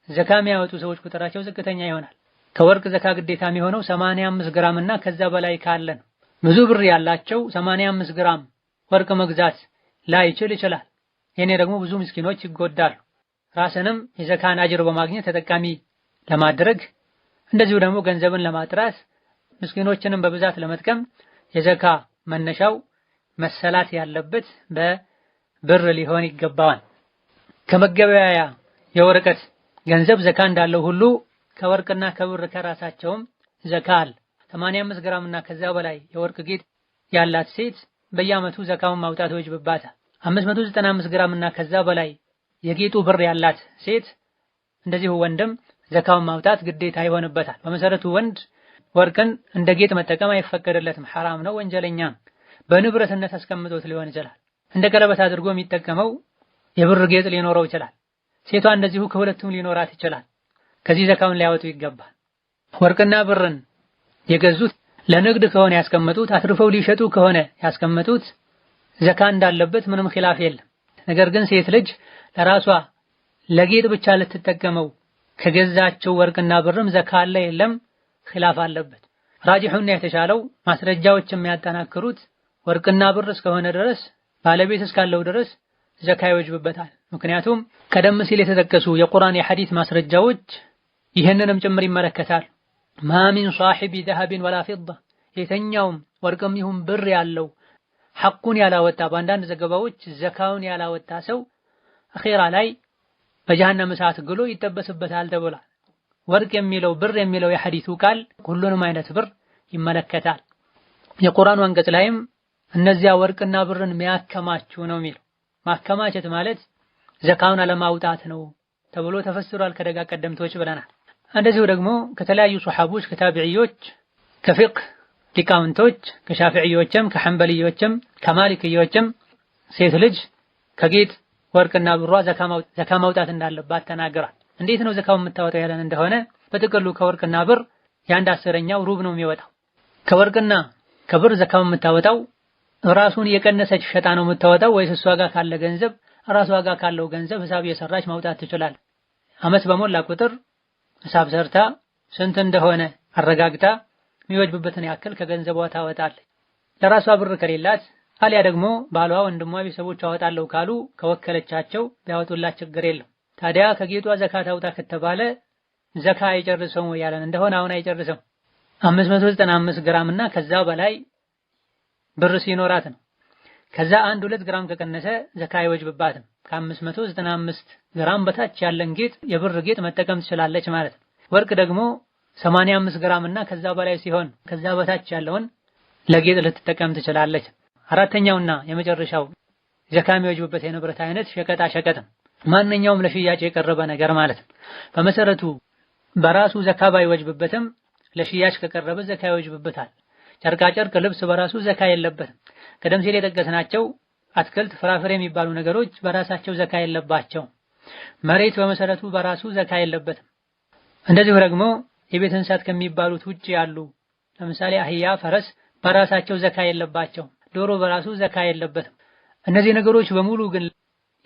Speaker 1: ዘካ የሚያወጡ ሰዎች ቁጥራቸው ዝቅተኛ ይሆናል። ከወርቅ ዘካ ግዴታ የሚሆነው 85 ግራም እና ከዛ በላይ ካለ ነው። ብዙ ብር ያላቸው 85 ግራም ወርቅ መግዛት ላይችል ይችላል። የኔ ደግሞ ብዙ ምስኪኖች ይጎዳሉ። ራስንም የዘካን አጅር በማግኘት ተጠቃሚ ለማድረግ እንደዚሁ ደግሞ ገንዘብን ለማጥራት ምስኪኖችንም በብዛት ለመጥቀም የዘካ መነሻው መሰላት ያለበት በብር ሊሆን ይገባዋል። ከመገበያያ የወረቀት ገንዘብ ዘካ እንዳለው ሁሉ ከወርቅና ከብር ከራሳቸውም ዘካ አለ። 85 ግራም እና ከዛ በላይ የወርቅ ጌጥ ያላት ሴት በየዓመቱ ዘካውን ማውጣት ይወጅብባታል። 595 ግራም እና ከዛ በላይ የጌጡ ብር ያላት ሴት እንደዚሁ ወንድም ዘካውን ማውጣት ግዴታ ይሆንበታል። በመሰረቱ ወንድ ወርቅን እንደ ጌጥ መጠቀም አይፈቀድለትም፣ ሐራም ነው፣ ወንጀለኛ። በንብረትነት አስቀምጦት ሊሆን ይችላል። እንደ ቀለበት አድርጎ የሚጠቀመው የብር ጌጥ ሊኖረው ይችላል። ሴቷ እንደዚሁ ከሁለቱም ሊኖራት ይችላል። ከዚህ ዘካውን ሊያወጡ ይገባል። ወርቅና ብርን የገዙት ለንግድ ከሆነ ያስቀመጡት፣ አትርፈው ሊሸጡ ከሆነ ያስቀመጡት ዘካ እንዳለበት ምንም ኺላፍ የለም። ነገር ግን ሴት ልጅ ለራሷ ለጌጥ ብቻ ልትጠቀመው ከገዛቸው ወርቅና ብርም ዘካ አለ የለም ኺላፍ አለበት። ራጂሑና የተሻለው ማስረጃዎች የሚያጠናክሩት ወርቅና ብር እስከሆነ ድረስ ባለቤት እስካለው ድረስ ዘካ ይወጅብበታል። ምክንያቱም ቀደም ሲል የተጠቀሱ የቁርአን የሐዲስ ማስረጃዎች ይህንንም ጭምር ይመለከታል። ማ ሚን ሷሒቢ ዘሀቢን ወላ ፊዳ፣ የተኛውም ወርቅም ይሁን ብር ያለው ሐቁን ያላወጣ፣ በአንዳንድ ዘገባዎች ዘካውን ያላወጣ ሰው አኺራ ላይ በጀሃነም እሳት ግሎ ይጠበስበታል ተብሏል። ወርቅ የሚለው ብር የሚለው የሐዲሱ ቃል ሁሉንም አይነት ብር ይመለከታል። የቁርአኑ አንቀጽ ላይም እነዚያ ወርቅና ብርን የሚያከማቹ ነው የሚለው። ማከማቸት ማለት ዘካውን አለማውጣት ነው ተብሎ ተፈስሯል ከደጋ ቀደምቶች ብለናል። እንደዚሁ ደግሞ ከተለያዩ ሱሐቦች፣ ከታቢዒዎች፣ ከፊቅህ ሊቃውንቶች፣ ከሻፊዒዮችም፣ ከሐንበሊዮችም፣ ከማሊክዮችም ሴት ልጅ ከጌጥ ወርቅና ብሯ ዘካ ማውጣት እንዳለባት ተናግሯል። እንዴት ነው ዘካውን የምታወጣው ያለን እንደሆነ በጥቅሉ ከወርቅና ብር የአንድ አስረኛው ሩብ ነው የሚወጣው። ከወርቅና ከብር ዘካውን የምታወጣው ራሱን የቀነሰች ሸጣ ነው የምታወጣው ወይስ እሷ ጋር ካለ ገንዘብ ራሷ ጋር ካለው ገንዘብ ሂሳብ እየሰራች ማውጣት ትችላለች? አመት በሞላ ቁጥር ሂሳብ ሰርታ ስንት እንደሆነ አረጋግጣ የሚወጅብበትን ያክል ከገንዘቧ ታወጣለች። ለራሷ ብር ከሌላት አሊያ ደግሞ ባሏ፣ ወንድሟ፣ ቤተሰቦቿ አወጣለሁ ካሉ ከወከለቻቸው ቢያወጡላት ችግር የለም። ታዲያ ከጌጧ ዘካ ታውጣ ከተባለ ዘካ አይጨርሰውም ያለን እንደሆነ አሁን አይጨርሰው 595 ግራም እና ከዛ በላይ ብር ሲኖራት ነው። ከዛ 1-2 ግራም ከቀነሰ ዘካ አይወጅብባትም። ከ595 ግራም በታች ያለን ጌጥ የብር ጌጥ መጠቀም ትችላለች ማለት ነው። ወርቅ ደግሞ 85 ግራም እና ከዛ በላይ ሲሆን ከዛ በታች ያለውን ለጌጥ ልትጠቀም ትችላለች። አራተኛውና የመጨረሻው ዘካ የሚወጅብበት የንብረት አይነት ሸቀጣ ሸቀጥ፣ ማንኛውም ለሽያጭ የቀረበ ነገር ማለት ነው። በመሰረቱ በራሱ ዘካ ባይወጅብበትም ለሽያጭ ከቀረበ ዘካ ይወጅብበታል። ጨርቃ ጨርቅ፣ ልብስ በራሱ ዘካ የለበትም። ቀደም ሲል የጠቀስናቸው አትክልት፣ ፍራፍሬ የሚባሉ ነገሮች በራሳቸው ዘካ የለባቸው። መሬት በመሰረቱ በራሱ ዘካ የለበትም። እንደዚሁ ደግሞ የቤት እንስሳት ከሚባሉት ውጪ ያሉ ለምሳሌ አህያ፣ ፈረስ በራሳቸው ዘካ የለባቸው። ዶሮ በራሱ ዘካ የለበትም። እነዚህ ነገሮች በሙሉ ግን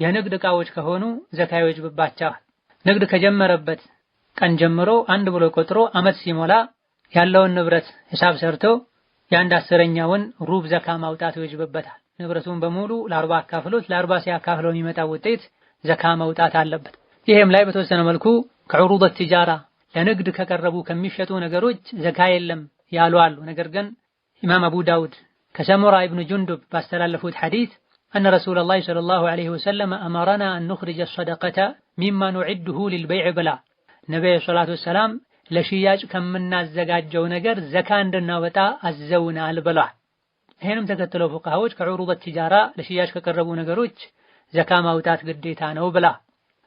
Speaker 1: የንግድ ዕቃዎች ከሆኑ ዘካ ይወጅብባቸዋል። ንግድ ከጀመረበት ቀን ጀምሮ አንድ ብሎ ቆጥሮ አመት ሲሞላ ያለውን ንብረት ሂሳብ ሰርቶ የአንድ አስረኛውን ሩብ ዘካ ማውጣት ይወጅብበታል። ንብረቱን በሙሉ ለ40 አካፍሎት ለ40 ሲያካፍለው የሚመጣው ውጤት ዘካ ማውጣት አለበት። ይሄም ላይ በተወሰነ መልኩ ከዑሩድ ቲጃራ ለንግድ ከቀረቡ ከሚሸጡ ነገሮች ዘካ የለም ያሉ አሉ። ነገር ግን ኢማም አቡ ዳውድ ከሰሙራ ኢብኑ ጁንዱብ ባስተላለፉት ሐዲስ أن رسول الله صلى الله عليه وسلم أمرنا أن نخرج الصدقة مما نعده للبيع بلا نبي صلى الله عليه وسلم ለሽያጭ ከምናዘጋጀው ነገር ዘካ እንድናወጣ አዘውናል ብለዋል። ይሄንም ተከትለው ፉቃሃዎች ከዑሩድ ቲጃራ ለሽያጭ ከቀረቡ ነገሮች ዘካ ማውጣት ግዴታ ነው ብላ።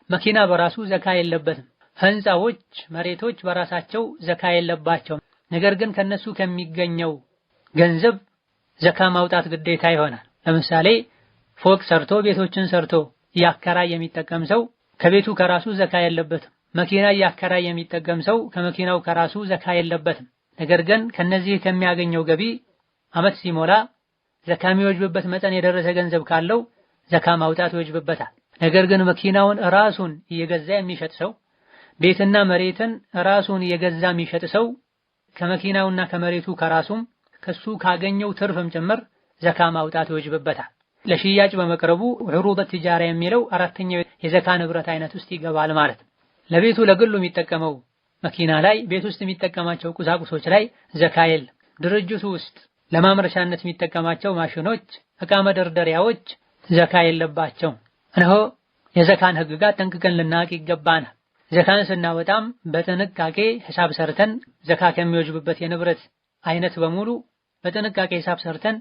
Speaker 1: መኪና በራሱ ዘካ የለበትም። ህንጻዎች፣ መሬቶች በራሳቸው ዘካ የለባቸውም። ነገር ግን ከነሱ ከሚገኘው ገንዘብ ዘካ ማውጣት ግዴታ ይሆናል። ለምሳሌ ፎቅ ሰርቶ ቤቶችን ሰርቶ እያከራየ የሚጠቀም ሰው ከቤቱ ከራሱ ዘካ የለበትም። መኪና እያከራየ የሚጠቀም ሰው ከመኪናው ከራሱ ዘካ የለበትም። ነገር ግን ከነዚህ ከሚያገኘው ገቢ ዓመት ሲሞላ ዘካ የሚወጅብበት መጠን የደረሰ ገንዘብ ካለው ዘካ ማውጣት ይወጅብበታል። ነገር ግን መኪናውን ራሱን እየገዛ የሚሸጥ ሰው፣ ቤትና መሬትን ራሱን እየገዛ የሚሸጥ ሰው ከመኪናውና ከመሬቱ ከራሱም ከሱ ካገኘው ትርፍም ጭምር ዘካ ማውጣት ይወጅብበታል። ለሽያጭ በመቅረቡ ዑሩድ ትጃራ የሚለው አራተኛው የዘካ ንብረት አይነት ውስጥ ይገባል ማለት ነው። ለቤቱ ለግሉ የሚጠቀመው መኪና ላይ፣ ቤት ውስጥ የሚጠቀማቸው ቁሳቁሶች ላይ ዘካ የለም። ድርጅቱ ውስጥ ለማምረቻነት የሚጠቀማቸው ማሽኖች፣ ዕቃ መደርደሪያዎች ዘካ የለባቸው። እነሆ የዘካን ህግጋት ጠንቅቀን ልናውቅ ይገባናል። ዘካን ስናወጣም በጥንቃቄ ሂሳብ ሰርተን ዘካ ከሚወጅብበት የንብረት አይነት በሙሉ በጥንቃቄ ሂሳብ ሰርተን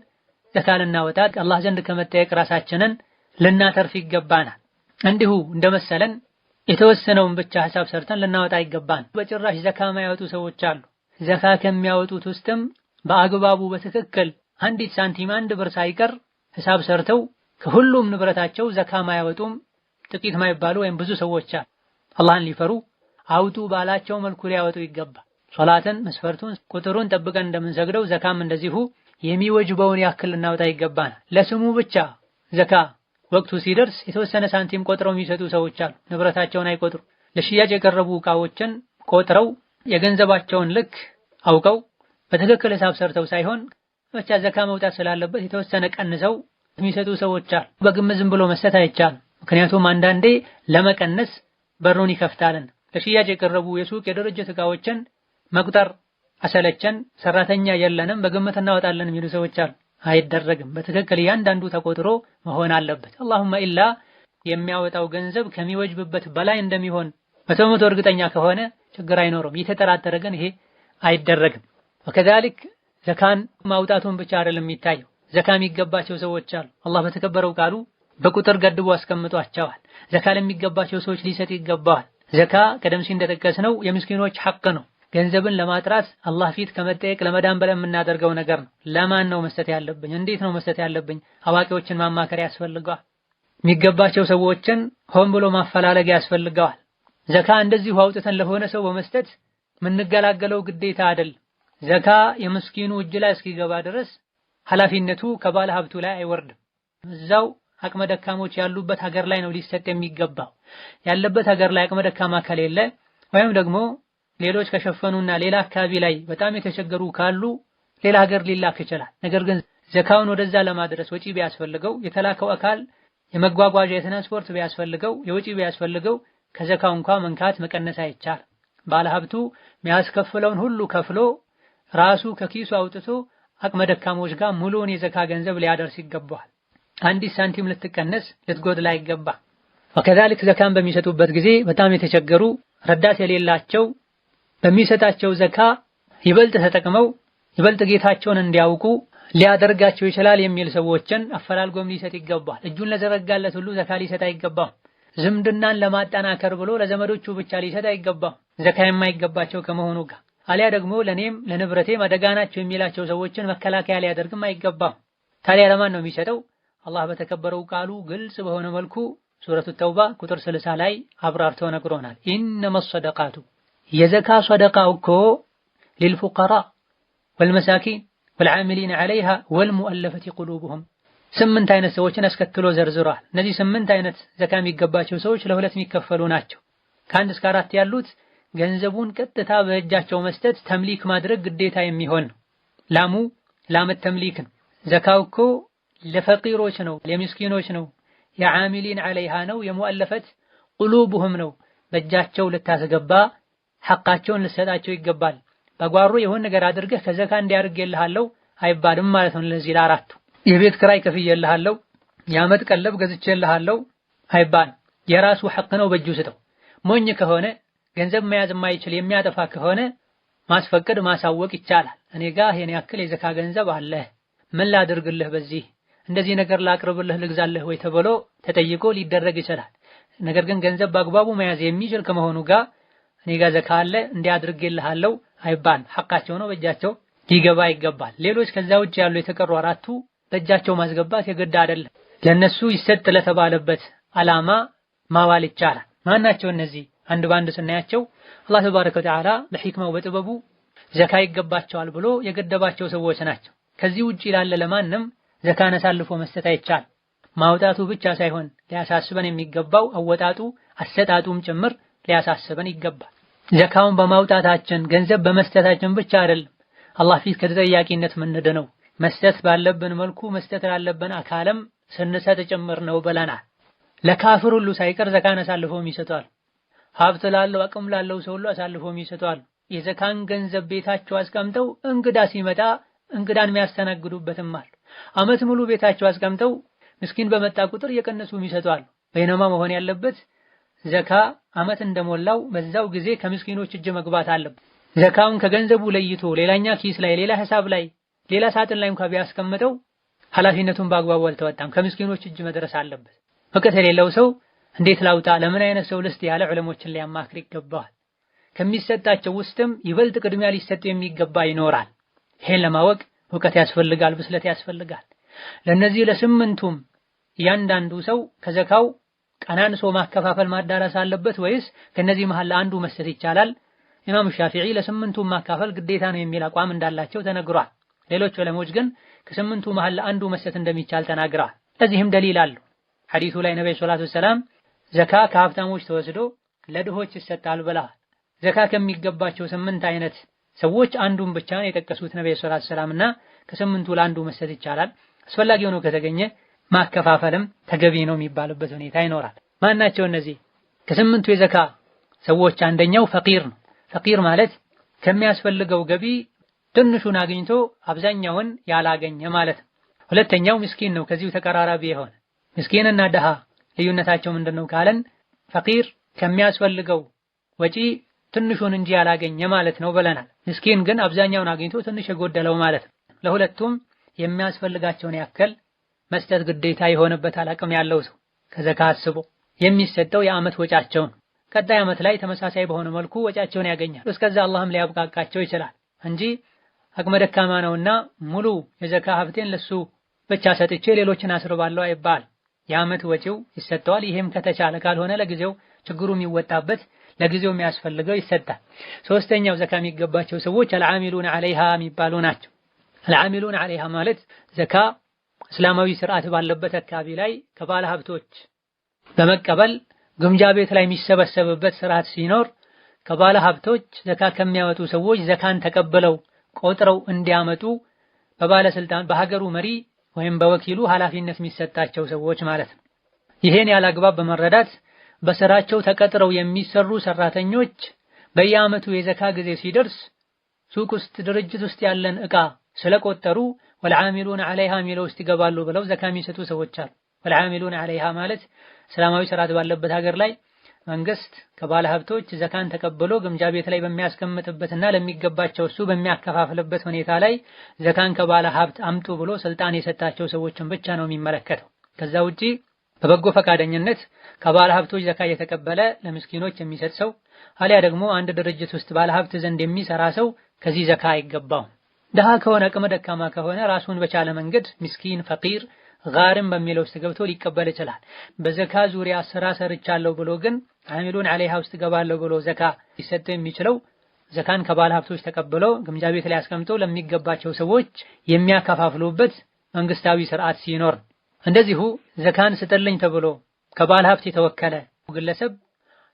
Speaker 1: ዘካ ልናወጣ አላህ ዘንድ ከመጠየቅ ራሳችንን ልናተርፍ ይገባናል። እንዲሁ እንደመሰለን የተወሰነውን ብቻ ሂሳብ ሰርተን ልናወጣ ይገባን። በጭራሽ ዘካ የማያወጡ ሰዎች አሉ። ዘካ ከሚያወጡት ውስጥም በአግባቡ በትክክል አንዲት ሳንቲም አንድ ብር ሳይቀር ሂሳብ ሰርተው ከሁሉም ንብረታቸው ዘካ ማያወጡም ጥቂት ማይባሉ ወይም ብዙ ሰዎች አሉ። አላህን ሊፈሩ አውጡ ባላቸው መልኩ ሊያወጡ ይገባል። ሶላትን መስፈርቱን ቁጥሩን ጠብቀን እንደምንሰግደው ዘካም እንደዚሁ የሚወጅበውን ያክል ልናወጣ ይገባናል። ለስሙ ብቻ ዘካ ወቅቱ ሲደርስ የተወሰነ ሳንቲም ቆጥረው የሚሰጡ ሰዎች አሉ። ንብረታቸውን አይቆጥሩ። ለሽያጭ የቀረቡ ዕቃዎችን ቆጥረው የገንዘባቸውን ልክ አውቀው በትክክል ሂሳብ ሰርተው ሳይሆን ብቻ ዘካ መውጣት ስላለበት የተወሰነ ቀንሰው የሚሰጡ ሰዎች አሉ። በግምት ዝም ብሎ መስጠት አይቻልም። ምክንያቱም አንዳንዴ ለመቀነስ በሩን ይከፍታልን። ለሽያጭ የቀረቡ የሱቅ የድርጅት ዕቃዎችን መቁጠር አሰለቸን፣ ሰራተኛ የለንም፣ በግምት እናወጣለን የሚሉ ሰዎች አሉ። አይደረግም። በትክክል እያንዳንዱ ተቆጥሮ መሆን አለበት። አላሁመ ኢላ የሚያወጣው ገንዘብ ከሚወጅብበት በላይ እንደሚሆን በተመቶ እርግጠኛ ከሆነ ችግር አይኖርም። የተጠራጠረ ግን ይሄ አይደረግም። ወከዛሊክ ዘካን ማውጣቱን ብቻ አይደለም የሚታየው። ዘካ የሚገባቸው ሰዎች አሉ። አላህ በተከበረው ቃሉ በቁጥር ገድቦ አስቀምጧቸዋል። ዘካ ለሚገባቸው ሰዎች ሊሰጥ ይገባዋል። ዘካ ቀደም ሲል እንደጠቀስነው የምስኪኖች ሐቅ ነው። ገንዘብን ለማጥራት አላህ ፊት ከመጠየቅ ለመዳን ብለን የምናደርገው ነገር ነው። ለማን ነው መስጠት ያለብኝ? እንዴት ነው መስጠት ያለብኝ? አዋቂዎችን ማማከር ያስፈልገዋል። የሚገባቸው ሰዎችን ሆን ብሎ ማፈላለግ ያስፈልገዋል። ዘካ እንደዚሁ አውጥተን ለሆነ ሰው በመስጠት የምንገላገለው ግዴታ አይደለም። ዘካ የምስኪኑ እጅ ላይ እስኪገባ ድረስ ኃላፊነቱ ከባለ ሀብቱ ላይ አይወርድም። እዛው አቅመ ደካሞች ያሉበት ሀገር ላይ ነው ሊሰጥ የሚገባው። ያለበት ሀገር ላይ አቅመ ደካማ ከሌለ ወይም ደግሞ ሌሎች ከሸፈኑና ሌላ አካባቢ ላይ በጣም የተቸገሩ ካሉ ሌላ ሀገር ሊላክ ይችላል። ነገር ግን ዘካውን ወደዛ ለማድረስ ወጪ ቢያስፈልገው፣ የተላከው አካል የመጓጓዣ የትራንስፖርት ቢያስፈልገው፣ የወጪ ቢያስፈልገው ከዘካው እንኳን መንካት መቀነስ አይቻልም። ባለሀብቱ የሚያስከፍለውን ሁሉ ከፍሎ ራሱ ከኪሱ አውጥቶ አቅመ ደካሞች ጋር ሙሉውን የዘካ ገንዘብ ሊያደርስ ይገባዋል። አንዲት ሳንቲም ልትቀነስ ልትጎድል አይገባ። ወከዛሊክ ዘካን በሚሰጡበት ጊዜ በጣም የተቸገሩ ረዳት የሌላቸው በሚሰጣቸው ዘካ ይበልጥ ተጠቅመው ይበልጥ ጌታቸውን እንዲያውቁ ሊያደርጋቸው ይችላል የሚል ሰዎችን አፈላልጎም ሊሰጥ ይገባል። እጁን ለዘረጋለት ሁሉ ዘካ ሊሰጥ አይገባም። ዝምድናን ለማጠናከር ብሎ ለዘመዶቹ ብቻ ሊሰጥ አይገባም፣ ዘካ የማይገባቸው ከመሆኑ ጋር። አሊያ ደግሞ ለኔም ለንብረቴም አደጋ ናቸው የሚላቸው ሰዎችን መከላከያ ሊያደርግም አይገባም። ታዲያ ለማን ነው የሚሰጠው? አላህ በተከበረው ቃሉ ግልጽ በሆነ መልኩ ሱረቱ ተውባ ቁጥር 60 ላይ አብራርተው ነግሮናል። ኢነመ ሰደቃቱ የዘካ ሰደቃው እኮ ሊልፉቀራ ወልመሳኪን ወልዓሚሊን ዐለይሃ ወልሙአለፈቲ ቁሉብሁም 8 አይነት ሰዎችን አስከትሎ ዘርዝሯል። እነዚህ 8 አይነት ዘካ የሚገባቸው ሰዎች ለሁለት የሚከፈሉ ናቸው። ከ1 እስከ 4 ያሉት ገንዘቡን ቀጥታ በእጃቸው መስጠት ተምሊክ ማድረግ ግዴታ የሚሆን ነው። ላመት ተምሊክ ነው። ዘካው እኮ ለፈቂሮች ነው፣ ለምስኪኖች ነው፣ የዓሚሊን ዐለይሃ ነው፣ የሙአለፈት ቁሉብሁም ነው። በእጃቸው ልታስገባ ሐቃቸውን ልሰጣቸው ይገባል። በጓሮ የሆነ ነገር አድርገህ ከዘካ እንዲያርግልሃለሁ አይባልም ማለት ነው። ለዚህ ለአራቱ የቤት ክራይ ከፍዬልሃለሁ፣ የዓመት ቀለብ ገዝቼልሃለሁ አይባልም። የራሱ ሐቅ ነው፣ በእጁ ስጠው። ሞኝ ከሆነ ገንዘብ መያዝ የማይችል የሚያጠፋ ከሆነ ማስፈቀድ ማሳወቅ ይቻላል። እኔ ጋር ይሄን ያክል የዘካ ገንዘብ አለ፣ ምን ላድርግልህ፣ በዚህ እንደዚህ ነገር ላቅርብልህ፣ ልግዛልህ ወይ ተብሎ ተጠይቆ ሊደረግ ይችላል። ነገር ግን ገንዘብ በአግባቡ መያዝ የሚችል ከመሆኑ ጋር እኔ ጋር ዘካ አለ እንዲያድርግልሃለሁ አይባልም። ሐቃቸው ነው፣ በእጃቸው ሊገባ ይገባል። ሌሎች ከዛ ውጭ ያሉ የተቀሩ አራቱ በእጃቸው ማስገባት የግድ አይደለም። ለነሱ ይሰጥ ለተባለበት ዓላማ ማዋል ይቻላል። ማናቸው እነዚህ? አንድ ባንድ ስናያቸው አላህ ተባረከ ወተዓላ በሕክማው በጥበቡ ዘካ ይገባቸዋል ብሎ የገደባቸው ሰዎች ናቸው። ከዚህ ውጪ ላለ ለማንም ዘካን አሳልፎ መስጠት አይቻልም። ማውጣቱ ብቻ ሳይሆን ሊያሳስበን የሚገባው አወጣጡ አሰጣጡም ጭምር ሊያሳስበን ይገባል። ዘካውን በማውጣታችን ገንዘብ በመስጠታችን ብቻ አይደለም አላህ ፊት ከተጠያቂነት ምንድነው፣ መስጠት ባለብን መልኩ መስጠት ላለብን አካልም ስንሰጥ ጭምር ነው ብለናል። ለካፍር ሁሉ ሳይቀር ዘካን አሳልፎም ይሰጣል። ሀብት ላለው አቅም ላለው ሰው ሁሉ አሳልፎም ይሰጣል። የዘካን ገንዘብ ቤታቸው አስቀምጠው እንግዳ ሲመጣ እንግዳን የሚያስተናግዱበትም አሉ። ዓመት ሙሉ ቤታቸው አስቀምጠው ምስኪን በመጣ ቁጥር እየቀነሱም ይሰጣሉ። በይነማ መሆን ያለበት ዘካ ዓመት እንደሞላው በዛው ጊዜ ከምስኪኖች እጅ መግባት አለበት። ዘካውን ከገንዘቡ ለይቶ ሌላኛ ኪስ ላይ ሌላ ሂሳብ ላይ ሌላ ሳጥን ላይ እንኳን ቢያስቀምጠው ኃላፊነቱን በአግባቡ አልተወጣም። ከምስኪኖች እጅ መድረስ አለበት። እውቀት የሌለው ሰው እንዴት ላውጣ፣ ለምን አይነት ሰው ልስጥ ያለ ዑለሞችን ሊያማክር ይገባዋል። ከሚሰጣቸው ውስጥም ይበልጥ ቅድሚያ ሊሰጥ የሚገባ ይኖራል። ይሄን ለማወቅ እውቀት ያስፈልጋል፣ ብስለት ያስፈልጋል። ለነዚህ ለስምንቱም እያንዳንዱ ሰው ከዘካው ቀናንሶ ማከፋፈል ማዳረስ አለበት ወይስ ከነዚህ መሃል አንዱ መስጠት ይቻላል? ኢማም ሻፊዒ ለስምንቱም ማካፈል ግዴታ ነው የሚል አቋም እንዳላቸው ተነግሯል። ሌሎች ዑለሞች ግን ከስምንቱ መሃል አንዱ መስጠት እንደሚቻል ተናግረዋል። ለዚህም ደሊል አሉ። ሐዲሱ ላይ ነብዩ ሰለላሁ ዐለይሂ ወሰለም ዘካ ከሀብታሞች ተወስዶ ለድሆች ይሰጣል ብለዋል። ዘካ ከሚገባቸው 8 አይነት ሰዎች አንዱን ብቻ ነው የጠቀሱት ነብዩ ሰለላሁ ዐለይሂ ወሰለም እና ከስምንቱ ለአንዱ መስጠት ይቻላል። አስፈላጊ ሆኖ ከተገኘ ማከፋፈልም ተገቢ ነው የሚባልበት ሁኔታ ይኖራል። ማናቸው እነዚህ? ከስምንቱ የዘካ ሰዎች አንደኛው ፈቂር ነው። ፈቂር ማለት ከሚያስፈልገው ገቢ ትንሹን አግኝቶ አብዛኛውን ያላገኘ ማለት ነው። ሁለተኛው ምስኪን ነው። ከዚሁ ተቀራራቢ የሆነ ምስኪንና ደሃ ልዩነታቸው ምንድነው ካለን ፈቂር ከሚያስፈልገው ወጪ ትንሹን እንጂ ያላገኘ ማለት ነው ብለናል። ምስኪን ግን አብዛኛውን አግኝቶ ትንሽ የጎደለው ማለት ነው። ለሁለቱም የሚያስፈልጋቸውን ያክል መስጠት ግዴታ የሆነበታል። አቅም ያለው ሰው ከዘካ አስቦ የሚሰጠው የዓመት ወጫቸውን ቀጣይ ዓመት ላይ ተመሳሳይ በሆነ መልኩ ወጫቸውን ያገኛል። እስከዛ አላህም ሊያብቃቃቸው ይችላል እንጂ አቅመ ደካማ ነውና ሙሉ የዘካ ሀብቴን ለሱ ብቻ ሰጥቼ ሌሎችን አስርባለሁ አይባል። የዓመት ወጪው ይሰጠዋል። ይሄም ከተቻለ ካልሆነ ለጊዜው ችግሩ የሚወጣበት ለጊዜው የሚያስፈልገው ይሰጣል። ሶስተኛው ዘካ የሚገባቸው ሰዎች አልዓሚሉን ዐለይሃ የሚባሉ ናቸው። አልዓሚሉን ዐለይሃ ማለት ዘካ እስላማዊ ስርዓት ባለበት አካባቢ ላይ ከባለ ሀብቶች በመቀበል ግምጃ ቤት ላይ የሚሰበሰብበት ስርዓት ሲኖር ከባለ ሀብቶች ዘካ ከሚያወጡ ሰዎች ዘካን ተቀብለው ቆጥረው እንዲያመጡ በባለስልጣን በሀገሩ መሪ ወይም በወኪሉ ኃላፊነት የሚሰጣቸው ሰዎች ማለት ነው። ይሄን ያላግባብ በመረዳት በስራቸው ተቀጥረው የሚሰሩ ሰራተኞች በየዓመቱ የዘካ ጊዜ ሲደርስ ሱቅ ውስጥ ድርጅት ውስጥ ያለን ዕቃ ስለቆጠሩ ወልዓሚሉን ዐለይሃ የሚለው ውስጥ ይገባሉ ብለው ዘካ የሚሰጡ ሰዎች አሉ። ወልዓሚሉን ዐለይሃ ማለት እስላማዊ ስርዓት ባለበት ሀገር ላይ መንግስት ከባለ ሀብቶች ዘካን ተቀብሎ ግምጃ ቤት ላይ በሚያስቀምጥበትና ለሚገባቸው እሱ በሚያከፋፍልበት ሁኔታ ላይ ዘካን ከባለ ሀብት አምጡ ብሎ ስልጣን የሰጣቸው ሰዎችን ብቻ ነው የሚመለከተው። ከዛ ውጪ በበጎ ፈቃደኝነት ከባለ ሀብቶች ዘካ እየተቀበለ ለምስኪኖች የሚሰጥ ሰው አሊያ ደግሞ አንድ ድርጅት ውስጥ ባለ ሀብት ዘንድ የሚሰራ ሰው ከዚህ ዘካ አይገባውም። ደሃ ከሆነ አቅመ ደካማ ከሆነ ራሱን በቻለ መንገድ ምስኪን፣ ፈቂር፣ ጋርም በሚለው ውስጥ ገብቶ ሊቀበል ይችላል። በዘካ ዙሪያ ስራ ሰርቻለሁ ብሎ ግን ዓሚሉን ዐለይሃ ውስጥ ገባለሁ ብሎ ዘካ ሊሰጥ የሚችለው ዘካን ከባለ ሀብቶች ተቀብሎ ግምጃ ቤት ላይ አስቀምጦ ለሚገባቸው ሰዎች የሚያከፋፍሉበት መንግስታዊ ስርዓት ሲኖር፣ እንደዚሁ ዘካን ስጥልኝ ተብሎ ከባለ ሀብት የተወከለ ግለሰብ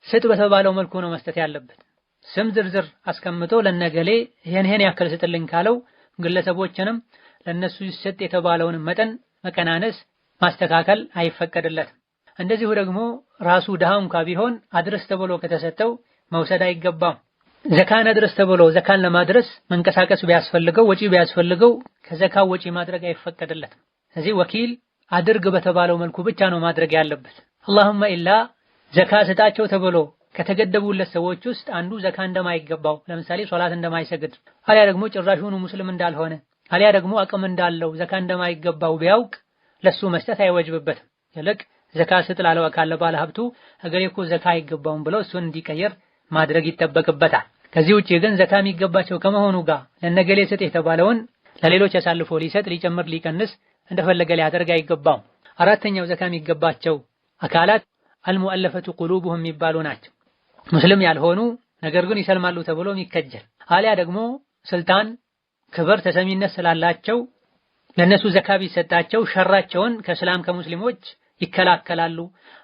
Speaker 1: ስጥ በተባለው መልኩ ነው መስጠት ያለበት። ስም ዝርዝር አስቀምጦ ለነገሌ ይሄን ያክል ስጥልኝ ካለው ግለሰቦችንም ለነሱ ይሰጥ የተባለውን መጠን መቀናነስ ማስተካከል አይፈቀድለትም። እንደዚሁ ደግሞ ራሱ ድሃ እንኳ ቢሆን አድረስ ተብሎ ከተሰጠው መውሰድ አይገባም። ዘካን አድረስ ተብሎ ዘካን ለማድረስ መንቀሳቀስ ቢያስፈልገው ወጪ ቢያስፈልገው ከዘካው ወጪ ማድረግ አይፈቀድለትም። ስለዚህ ወኪል አድርግ በተባለው መልኩ ብቻ ነው ማድረግ ያለበት። አላሁመ ኢላ ዘካ ስጣቸው ተብሎ ከተገደቡለት ሰዎች ውስጥ አንዱ ዘካ እንደማይገባው ለምሳሌ ሶላት እንደማይሰግድ አሊያ ደግሞ ጭራሹኑ ሙስሊም እንዳልሆነ አሊያ ደግሞ አቅም እንዳለው ዘካ እንደማይገባው ቢያውቅ ለሱ መስጠት አይወጅብበትም። ይልቅ ዘካ ስጥ ላለው አካል ባለ ሀብቱ እገሌ እኮ ዘካ አይገባውም ብሎ እሱን እንዲቀየር ማድረግ ይጠበቅበታል። ከዚህ ውጪ ግን ዘካ የሚገባቸው ከመሆኑ ጋር ለነገሌ ስጥ የተባለውን ለሌሎች አሳልፎ ሊሰጥ ሊጨምር ሊቀንስ እንደፈለገ ሊያደርግ አይገባውም። አራተኛው ዘካ የሚገባቸው አካላት አልሙአለፈቱ ቁሉቡሁም የሚባሉ ናቸው። ሙስሊም ያልሆኑ ነገር ግን ይሰልማሉ ተብሎ የሚከጀል አሊያ ደግሞ ስልጣን፣ ክብር፣ ተሰሚነት ስላላቸው ለነሱ ዘካ ቢሰጣቸው ሸራቸውን ከእስላም ከሙስሊሞች ይከላከላሉ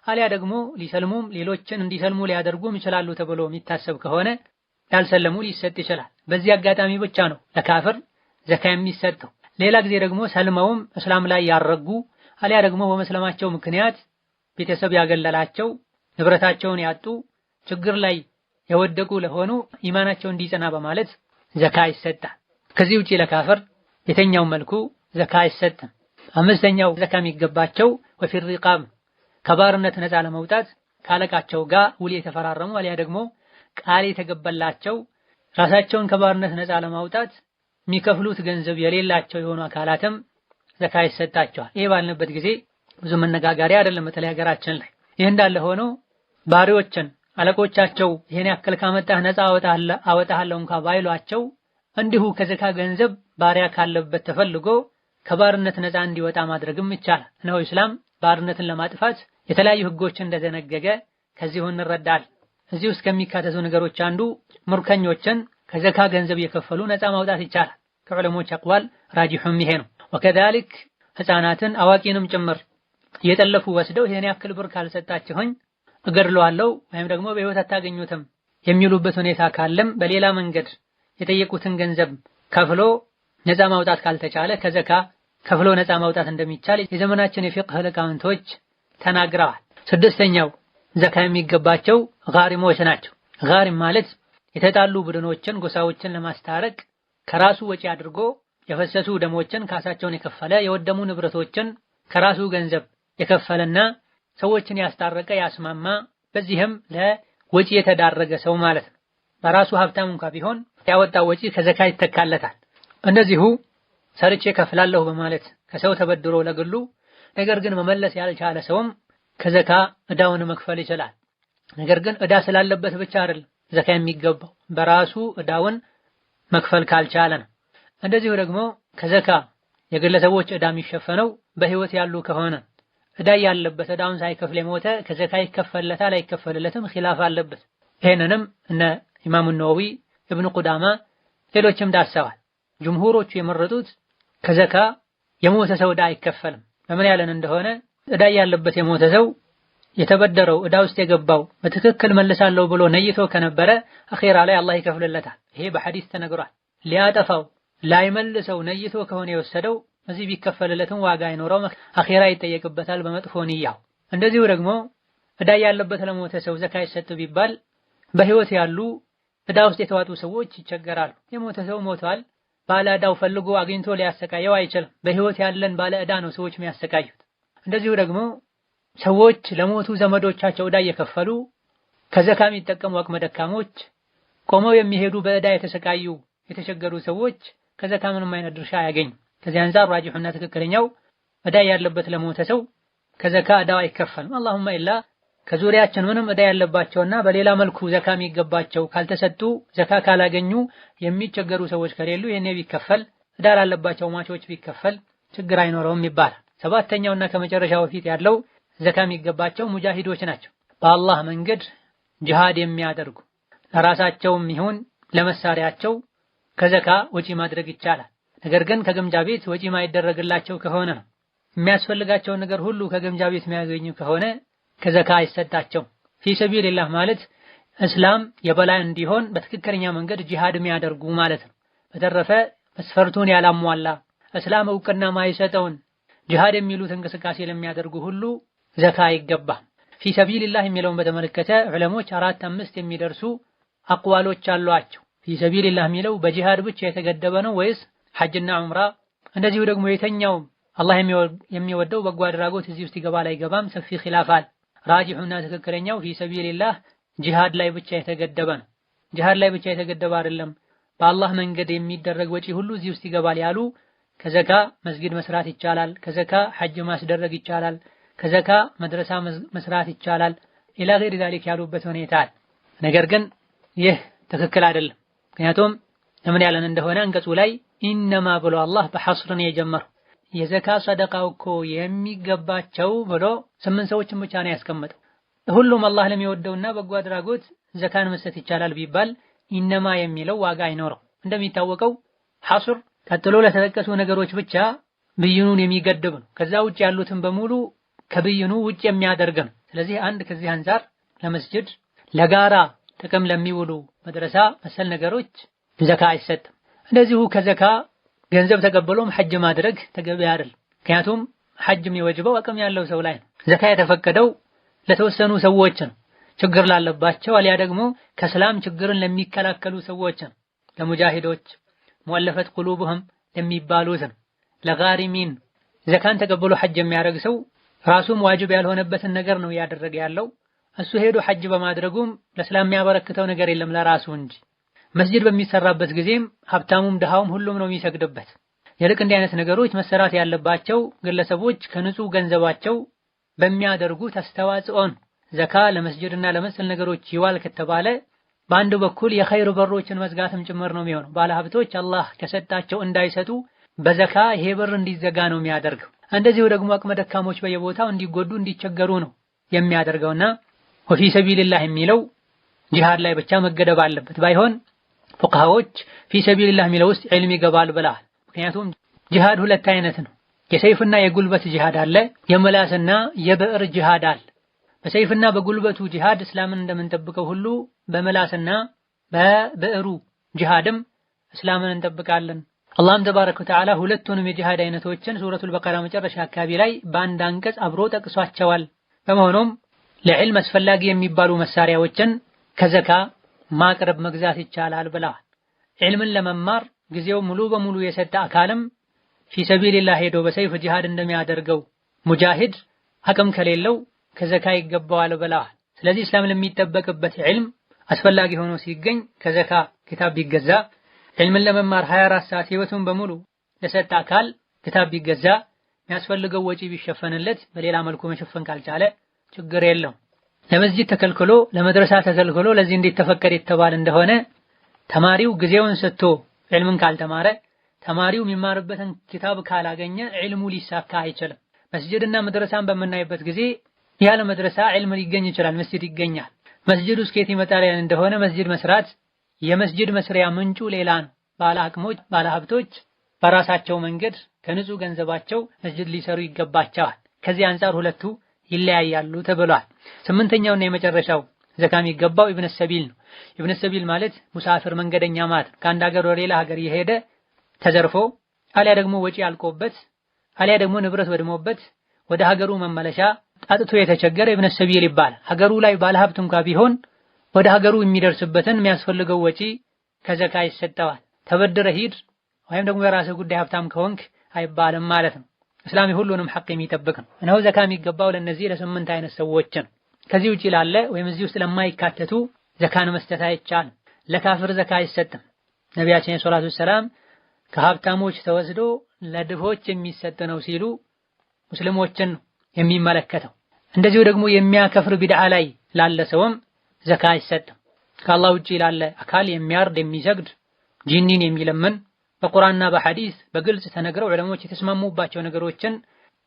Speaker 1: አሊያ ደግሞ ሊሰልሙም ሌሎችን እንዲሰልሙ ሊያደርጉም ይችላሉ ተብሎ የሚታሰብ ከሆነ ያልሰለሙ ሊሰጥ ይችላል። በዚህ አጋጣሚ ብቻ ነው ለካፍር ዘካ የሚሰጠው። ሌላ ጊዜ ደግሞ ሰልመውም እስላም ላይ ያረጉ አሊያ ደግሞ በመስለማቸው ምክንያት ቤተሰብ ያገለላቸው፣ ንብረታቸውን ያጡ፣ ችግር ላይ የወደቁ ለሆኑ ኢማናቸው እንዲጸና በማለት ዘካ ይሰጣል። ከዚህ ውጪ ለካፍር የተኛው መልኩ ዘካ አይሰጥም። አምስተኛው ዘካ የሚገባቸው ወፊር ሪቃብ ከባርነት ነፃ ለመውጣት ካለቃቸው ጋር ውል የተፈራረሙ አሊያ ደግሞ ቃል የተገባላቸው ራሳቸውን ከባርነት ነፃ ለማውጣት የሚከፍሉት ገንዘብ የሌላቸው የሆኑ አካላትም ዘካ ይሰጣቸዋል። ይሄ ባልንበት ጊዜ ብዙ መነጋገሪያ አይደለም በተለይ ሀገራችን ላይ። ይህ እንዳለ ሆኖ ባሪዎችን አለቆቻቸው ይሄን ያክል ካመጣህ ነፃ አወጣለሁ እንኳን ባይሏቸው እንዲሁ ከዘካ ገንዘብ ባሪያ ካለበት ተፈልጎ ከባርነት ነፃ እንዲወጣ ማድረግም ይቻላል። ነው ኢስላም ባርነትን ለማጥፋት የተለያዩ ህጎችን እንደደነገገ ከዚሁ እንረዳለን። እዚህ ውስጥ ከሚካተቱ ነገሮች አንዱ ምርኮኞችን ከዘካ ገንዘብ የከፈሉ ነፃ ማውጣት ይቻላል። ከዑለሞች አቅዋል ራጂሑም ይሄ ነው። ወከዛሊክ ህፃናትን አዋቂንም ጭምር እየጠለፉ ወስደው ይሄን ያክል ብር ካልሰጣችሁኝ እገድለዋለሁ ወይም ደግሞ በህይወት አታገኙትም የሚሉበት ሁኔታ ካለም በሌላ መንገድ የጠየቁትን ገንዘብ ከፍሎ ነፃ ማውጣት ካልተቻለ ከዘካ ከፍሎ ነፃ ማውጣት እንደሚቻል የዘመናችን የፊቅህ ሊቃውንቶች ተናግረዋል። ስድስተኛው ዘካ የሚገባቸው ጋሪሞች ናቸው። ጋሪም ማለት የተጣሉ ቡድኖችን ጎሳዎችን ለማስታረቅ ከራሱ ወጪ አድርጎ የፈሰሱ ደሞችን ካሳቸውን የከፈለ የወደሙ ንብረቶችን ከራሱ ገንዘብ የከፈለና ሰዎችን ያስታረቀ ያስማማ በዚህም ለወጪ የተዳረገ ሰው ማለት ነው። በራሱ ሀብታም እንኳን ቢሆን ያወጣው ወጪ ከዘካ ይተካለታል። እንደዚሁ ሰርቼ ከፍላለሁ በማለት ከሰው ተበድሮ ለግሉ ነገር ግን መመለስ ያልቻለ ሰውም ከዘካ እዳውን መክፈል ይችላል። ነገር ግን እዳ ስላለበት ብቻ አይደለም ዘካ የሚገባው በራሱ እዳውን መክፈል ካልቻለ ነው። እንደዚሁ ደግሞ ከዘካ የግለሰቦች እዳ የሚሸፈነው በህይወት ያሉ ከሆነ እዳ ያለበት እዳውን ሳይከፍል የሞተ ከዘካ ይከፈልለታል አይከፈልለትም ኺላፍ አለበት። ይሄንንም እነ ኢማሙ ነወዊ ኢብኑ ቁዳማ ሌሎችም ዳሰዋል። ጅምሁሮቹ የመረጡት ከዘካ የሞተ ሰው እዳ አይከፈልም። ለምን ያለን እንደሆነ እዳ ያለበት የሞተ ሰው የተበደረው እዳ ውስጥ የገባው በትክክል መልሳለሁ ብሎ ነይቶ ከነበረ አኺራ ላይ አላህ ይከፍልለታል። ይሄ በሐዲስ ተነግሯል። ሊያጠፋው ላይመልሰው ነይቶ ከሆነ የወሰደው እዚህ ቢከፈልለትም ዋጋ አይኖረው አኺራ ይጠየቅበታል በመጥፎ ንያው። እንደዚሁ ደግሞ እዳ ያለበት ለሞተ ሰው ዘካ ይሰጥ ቢባል በህይወት ያሉ እዳ ውስጥ የተዋጡ ሰዎች ይቸገራሉ። የሞተ ሰው ሞቷል፣ ባለ እዳው ፈልጎ አግኝቶ ሊያሰቃየው አይችልም። በህይወት ያለን ባለ እዳ ነው ሰዎች የሚያሰቃዩት። እንደዚሁ ደግሞ ሰዎች ለሞቱ ዘመዶቻቸው እዳ እየከፈሉ ከዘካ የሚጠቀሙ አቅመ ደካሞች፣ ቆመው የሚሄዱ በእዳ የተሰቃዩ የተቸገሩ ሰዎች ከዘካ ምንም አይነት ድርሻ አያገኙም። ከዚህ አንፃር ራጂሑና ትክክለኛው እዳ ያለበት ለሞተ ሰው ከዘካ እዳው አይከፈልም። አላሁማ ኢላ ከዙሪያችን ምንም እዳ ያለባቸውና በሌላ መልኩ ዘካ የሚገባቸው ካልተሰጡ ዘካ ካላገኙ የሚቸገሩ ሰዎች ከሌሉ የኔ ቢከፈል እዳ ላለባቸው ማቾች ቢከፈል ችግር አይኖረውም ይባላል። ሰባተኛውና ከመጨረሻው በፊት ያለው ዘካ የሚገባቸው ሙጃሂዶች ናቸው። በአላህ መንገድ ጂሃድ የሚያደርጉ ለራሳቸውም ይሁን ለመሳሪያቸው ከዘካ ወጪ ማድረግ ይቻላል። ነገር ግን ከግምጃ ቤት ወጪ ማይደረግላቸው ከሆነ ነው የሚያስፈልጋቸውን ነገር ሁሉ ከግምጃ ቤት የሚያገኙ ከሆነ ከዘካ አይሰጣቸው። ፊ ሰቢልላህ ማለት እስላም የበላይ እንዲሆን በትክክለኛ መንገድ ጂሃድ የሚያደርጉ ማለት ነው። በተረፈ መስፈርቱን ያላሟላ እስላም እውቅና ማይሰጠውን ጂሃድ የሚሉት እንቅስቃሴ ለሚያደርጉ ሁሉ ዘካ አይገባም። ፊ ሰቢልላህ የሚለውን በተመለከተ ዑለሞች 4-5 የሚደርሱ አቅዋሎች አሏቸው። ፊ ሰቢልላህ የሚለው በጂሃድ ብቻ የተገደበ ነው ወይስ ሐጅና ዑምራ? እንደዚሁ ደግሞ የተኛው አላህ የሚወደው በጎ አድራጎት እዚህ ውስጥ ይገባል አይገባም? ሰፊ ኺላፍ አለ። ራጂሑና ትክክለኛው ፊ ሰቢልላህ ጂሃድ ላይ ብቻ የተገደበ ነው። ጂሃድ ላይ ብቻ የተገደበ አይደለም፣ በአላህ መንገድ የሚደረግ ወጪ ሁሉ እዚህ ውስጥ ይገባል ያሉ ከዘካ መስጊድ መስራት ይቻላል፣ ከዘካ ሐጅ ማስደረግ ይቻላል፣ ከዘካ መድረሳ መስራት ይቻላል ኢላ ገይሪ ዛሊክ ያሉበት ሁኔታ። ነገር ግን ይህ ትክክል አይደለም። ምክንያቱም ለምን ያለን እንደሆነ አንቀጹ ላይ ኢነማ ብሎ አላህ በሐስር ነው የጀመረው። የዘካ ሰደቃው እኮ የሚገባቸው ብሎ 8 ሰዎችን ብቻ ነው ያስቀመጠው። ሁሉም አላህ ለሚወደውና በጎ አድራጎት ዘካን መስጠት ይቻላል ቢባል ኢነማ የሚለው ዋጋ አይኖረው። እንደሚታወቀው ሐስር ቀጥሎ ለተጠቀሱ ነገሮች ብቻ ብይኑን የሚገድብ ነው። ከዛ ውጭ ያሉትን በሙሉ ከብይኑ ውጭ የሚያደርግ ነው። ስለዚህ አንድ ከዚህ አንፃር ለመስጂድ ለጋራ ጥቅም ለሚውሉ መድረሳ መሰል ነገሮች ዘካ አይሰጥም። እንደዚሁ ከዘካ ገንዘብ ተቀብሎም ሐጅ ማድረግ ተገቢ አይደል። ምክንያቱም ሐጅ የሚወጅበው አቅም ያለው ሰው ላይ ነው። ዘካ የተፈቀደው ለተወሰኑ ሰዎች ነው፣ ችግር ላለባቸው አሊያ ደግሞ ከእስላም ችግርን ለሚከላከሉ ሰዎች ነው፣ ለሙጃሂዶች ሙአለፈት ቁሉብህም ለሚባሉት ነው፣ ለጋሪሚን። ዘካን ተቀብሎ ሐጅ የሚያደርግ ሰው ራሱም ዋጅብ ያልሆነበትን ነገር ነው እያደረገ ያለው። እሱ ሄዶ ሐጅ በማድረጉም ለእስላም የሚያበረክተው ነገር የለም ለራሱ እንጂ። መስጂድ በሚሰራበት ጊዜም ሀብታሙም ድሃውም ሁሉም ነው የሚሰግድበት። ይልቅ እንዲህ አይነት ነገሮች መሰራት ያለባቸው ግለሰቦች ከንጹህ ገንዘባቸው በሚያደርጉት አስተዋጽኦን። ዘካ ለመስጂድና ለመሰል ነገሮች ይዋል ከተባለ በአንድ በኩል የኸይር በሮችን መዝጋትም ጭምር ነው የሚሆነው። ባለሀብቶች አላህ ከሰጣቸው እንዳይሰጡ በዘካ ይሄ በር እንዲዘጋ ነው የሚያደርገው። እንደዚሁ ደግሞ አቅመ ደካሞች በየቦታው እንዲጎዱ እንዲቸገሩ ነው የሚያደርገውና ወፊ ሰቢልላህ የሚለው ጂሃድ ላይ ብቻ መገደብ አለበት። ባይሆን ፉቃሃዎች ፊ ሰቢልላህ የሚለው ውስጥ ዒልም ይገባል ብለዋል። ምክንያቱም ጂሃድ ሁለት አይነት ነው። የሰይፍና የጉልበት ጂሃድ አለ፣ የመላስና የብዕር ጂሃድ አለ። በሰይፍና በጉልበቱ ጂሃድ እስላምን እንደምንጠብቀው ሁሉ በመላስና በብዕሩ ጂሃድም እስላምን እንጠብቃለን። አላህም ተባረከ ወተዓላ ሁለቱንም የጂሃድ አይነቶችን ሱረቱል በቀራ መጨረሻ አካባቢ ላይ በአንድ አንቀጽ አብሮ ጠቅሷቸዋል። በመሆኑም ለዕልም አስፈላጊ የሚባሉ መሳሪያዎችን ከዘካ ማቅረብ መግዛት ይቻላል ብለዋል። ዕልምን ለመማር ጊዜው ሙሉ በሙሉ የሰጠ አካልም ፊ ሰቢልላህ ሄዶ በሰይፍ ጂሃድ እንደሚያደርገው ሙጃሂድ አቅም ከሌለው ከዘካ ይገባዋል ብለዋል። ስለዚህ እስላም ለሚጠበቅበት ዕልም አስፈላጊ ሆኖ ሲገኝ ከዘካ ኪታብ ቢገዛ፣ ዕልምን ለመማር 24 ሰዓት ህይወቱን በሙሉ ለሰጠ አካል ኪታብ ቢገዛ፣ የሚያስፈልገው ወጪ ቢሸፈንለት፣ በሌላ መልኩ መሸፈን ካልቻለ ችግር የለው። ለመስጂድ ተከልክሎ ለመድረሳ ተከልክሎ ለዚህ እንዴት ተፈቀደ የተባለ እንደሆነ ተማሪው ጊዜውን ሰጥቶ ዕልምን ካልተማረ፣ ተማሪው የሚማርበትን ኪታብ ካላገኘ ዕልሙ ሊሳካ አይችልም። መስጂድና መድረሳን በምናይበት ጊዜ ያለ መድረሳ ዕልም ሊገኝ ይችላል፣ መስጂድ ይገኛል። መስጂድ ውስጥ ከየት ይመጣል እንደሆነ መስጂድ መስራት የመስጂድ መስሪያ ምንጩ ሌላ ነው። ባለ አቅሞች ባለ ሀብቶች በራሳቸው መንገድ ከንጹህ ገንዘባቸው መስጂድ ሊሰሩ ይገባቸዋል። ከዚህ አንፃር ሁለቱ ይለያያሉ ተብሏል። 8ኛውና የመጨረሻው ዘካ የሚገባው ኢብነ ሰቢል ነው። ኢብነ ሰቢል ማለት ሙሳፊር መንገደኛ ማለት ነው። ከአንድ ሀገር ወደ ሌላ ሀገር የሄደ ተዘርፎ አሊያ ደግሞ ወጪ አልቆበት አሊያ ደግሞ ንብረት ወድሞበት ወደ ሀገሩ መመለሻ አጥቶ የተቸገረ ኢብነ ሰቢል ይባላል። ሀገሩ ላይ ባለሀብት እንኳን ቢሆን ወደ ሀገሩ የሚደርስበትን የሚያስፈልገው ወጪ ከዘካ ይሰጠዋል። ተበድረ ሂድ ወይም ደግሞ የራስህ ጉዳይ ሀብታም ከሆንክ አይባልም ማለት ነው። እስላም ሁሉንም ሐቅ የሚጠብቅ ነው። እነሆ ዘካ የሚገባው ለነዚህ ለ8 አይነት ሰዎች ነው። ከዚህ ውጪ ላለ ወይም እዚህ ውስጥ ለማይካተቱ ዘካን መስጠት አይቻልም። ለካፍር ዘካ አይሰጥም። ነቢያችን ሰለላሁ ዐለይሂ ወሰለም ከሀብታሞች ተወስዶ ለድሆች የሚሰጥ ነው ሲሉ ሙስሊሞችን የሚመለከተው። እንደዚሁ ደግሞ የሚያከፍር ቢድዓ ላይ ላለ ሰውም ዘካ አይሰጥም። ከአላህ ውጪ ላለ አካል የሚያርድ የሚሰግድ ጂኒን የሚለምን በቁርአንና በሐዲስ በግልጽ ተነግረው ዑለሞች የተስማሙባቸው ነገሮችን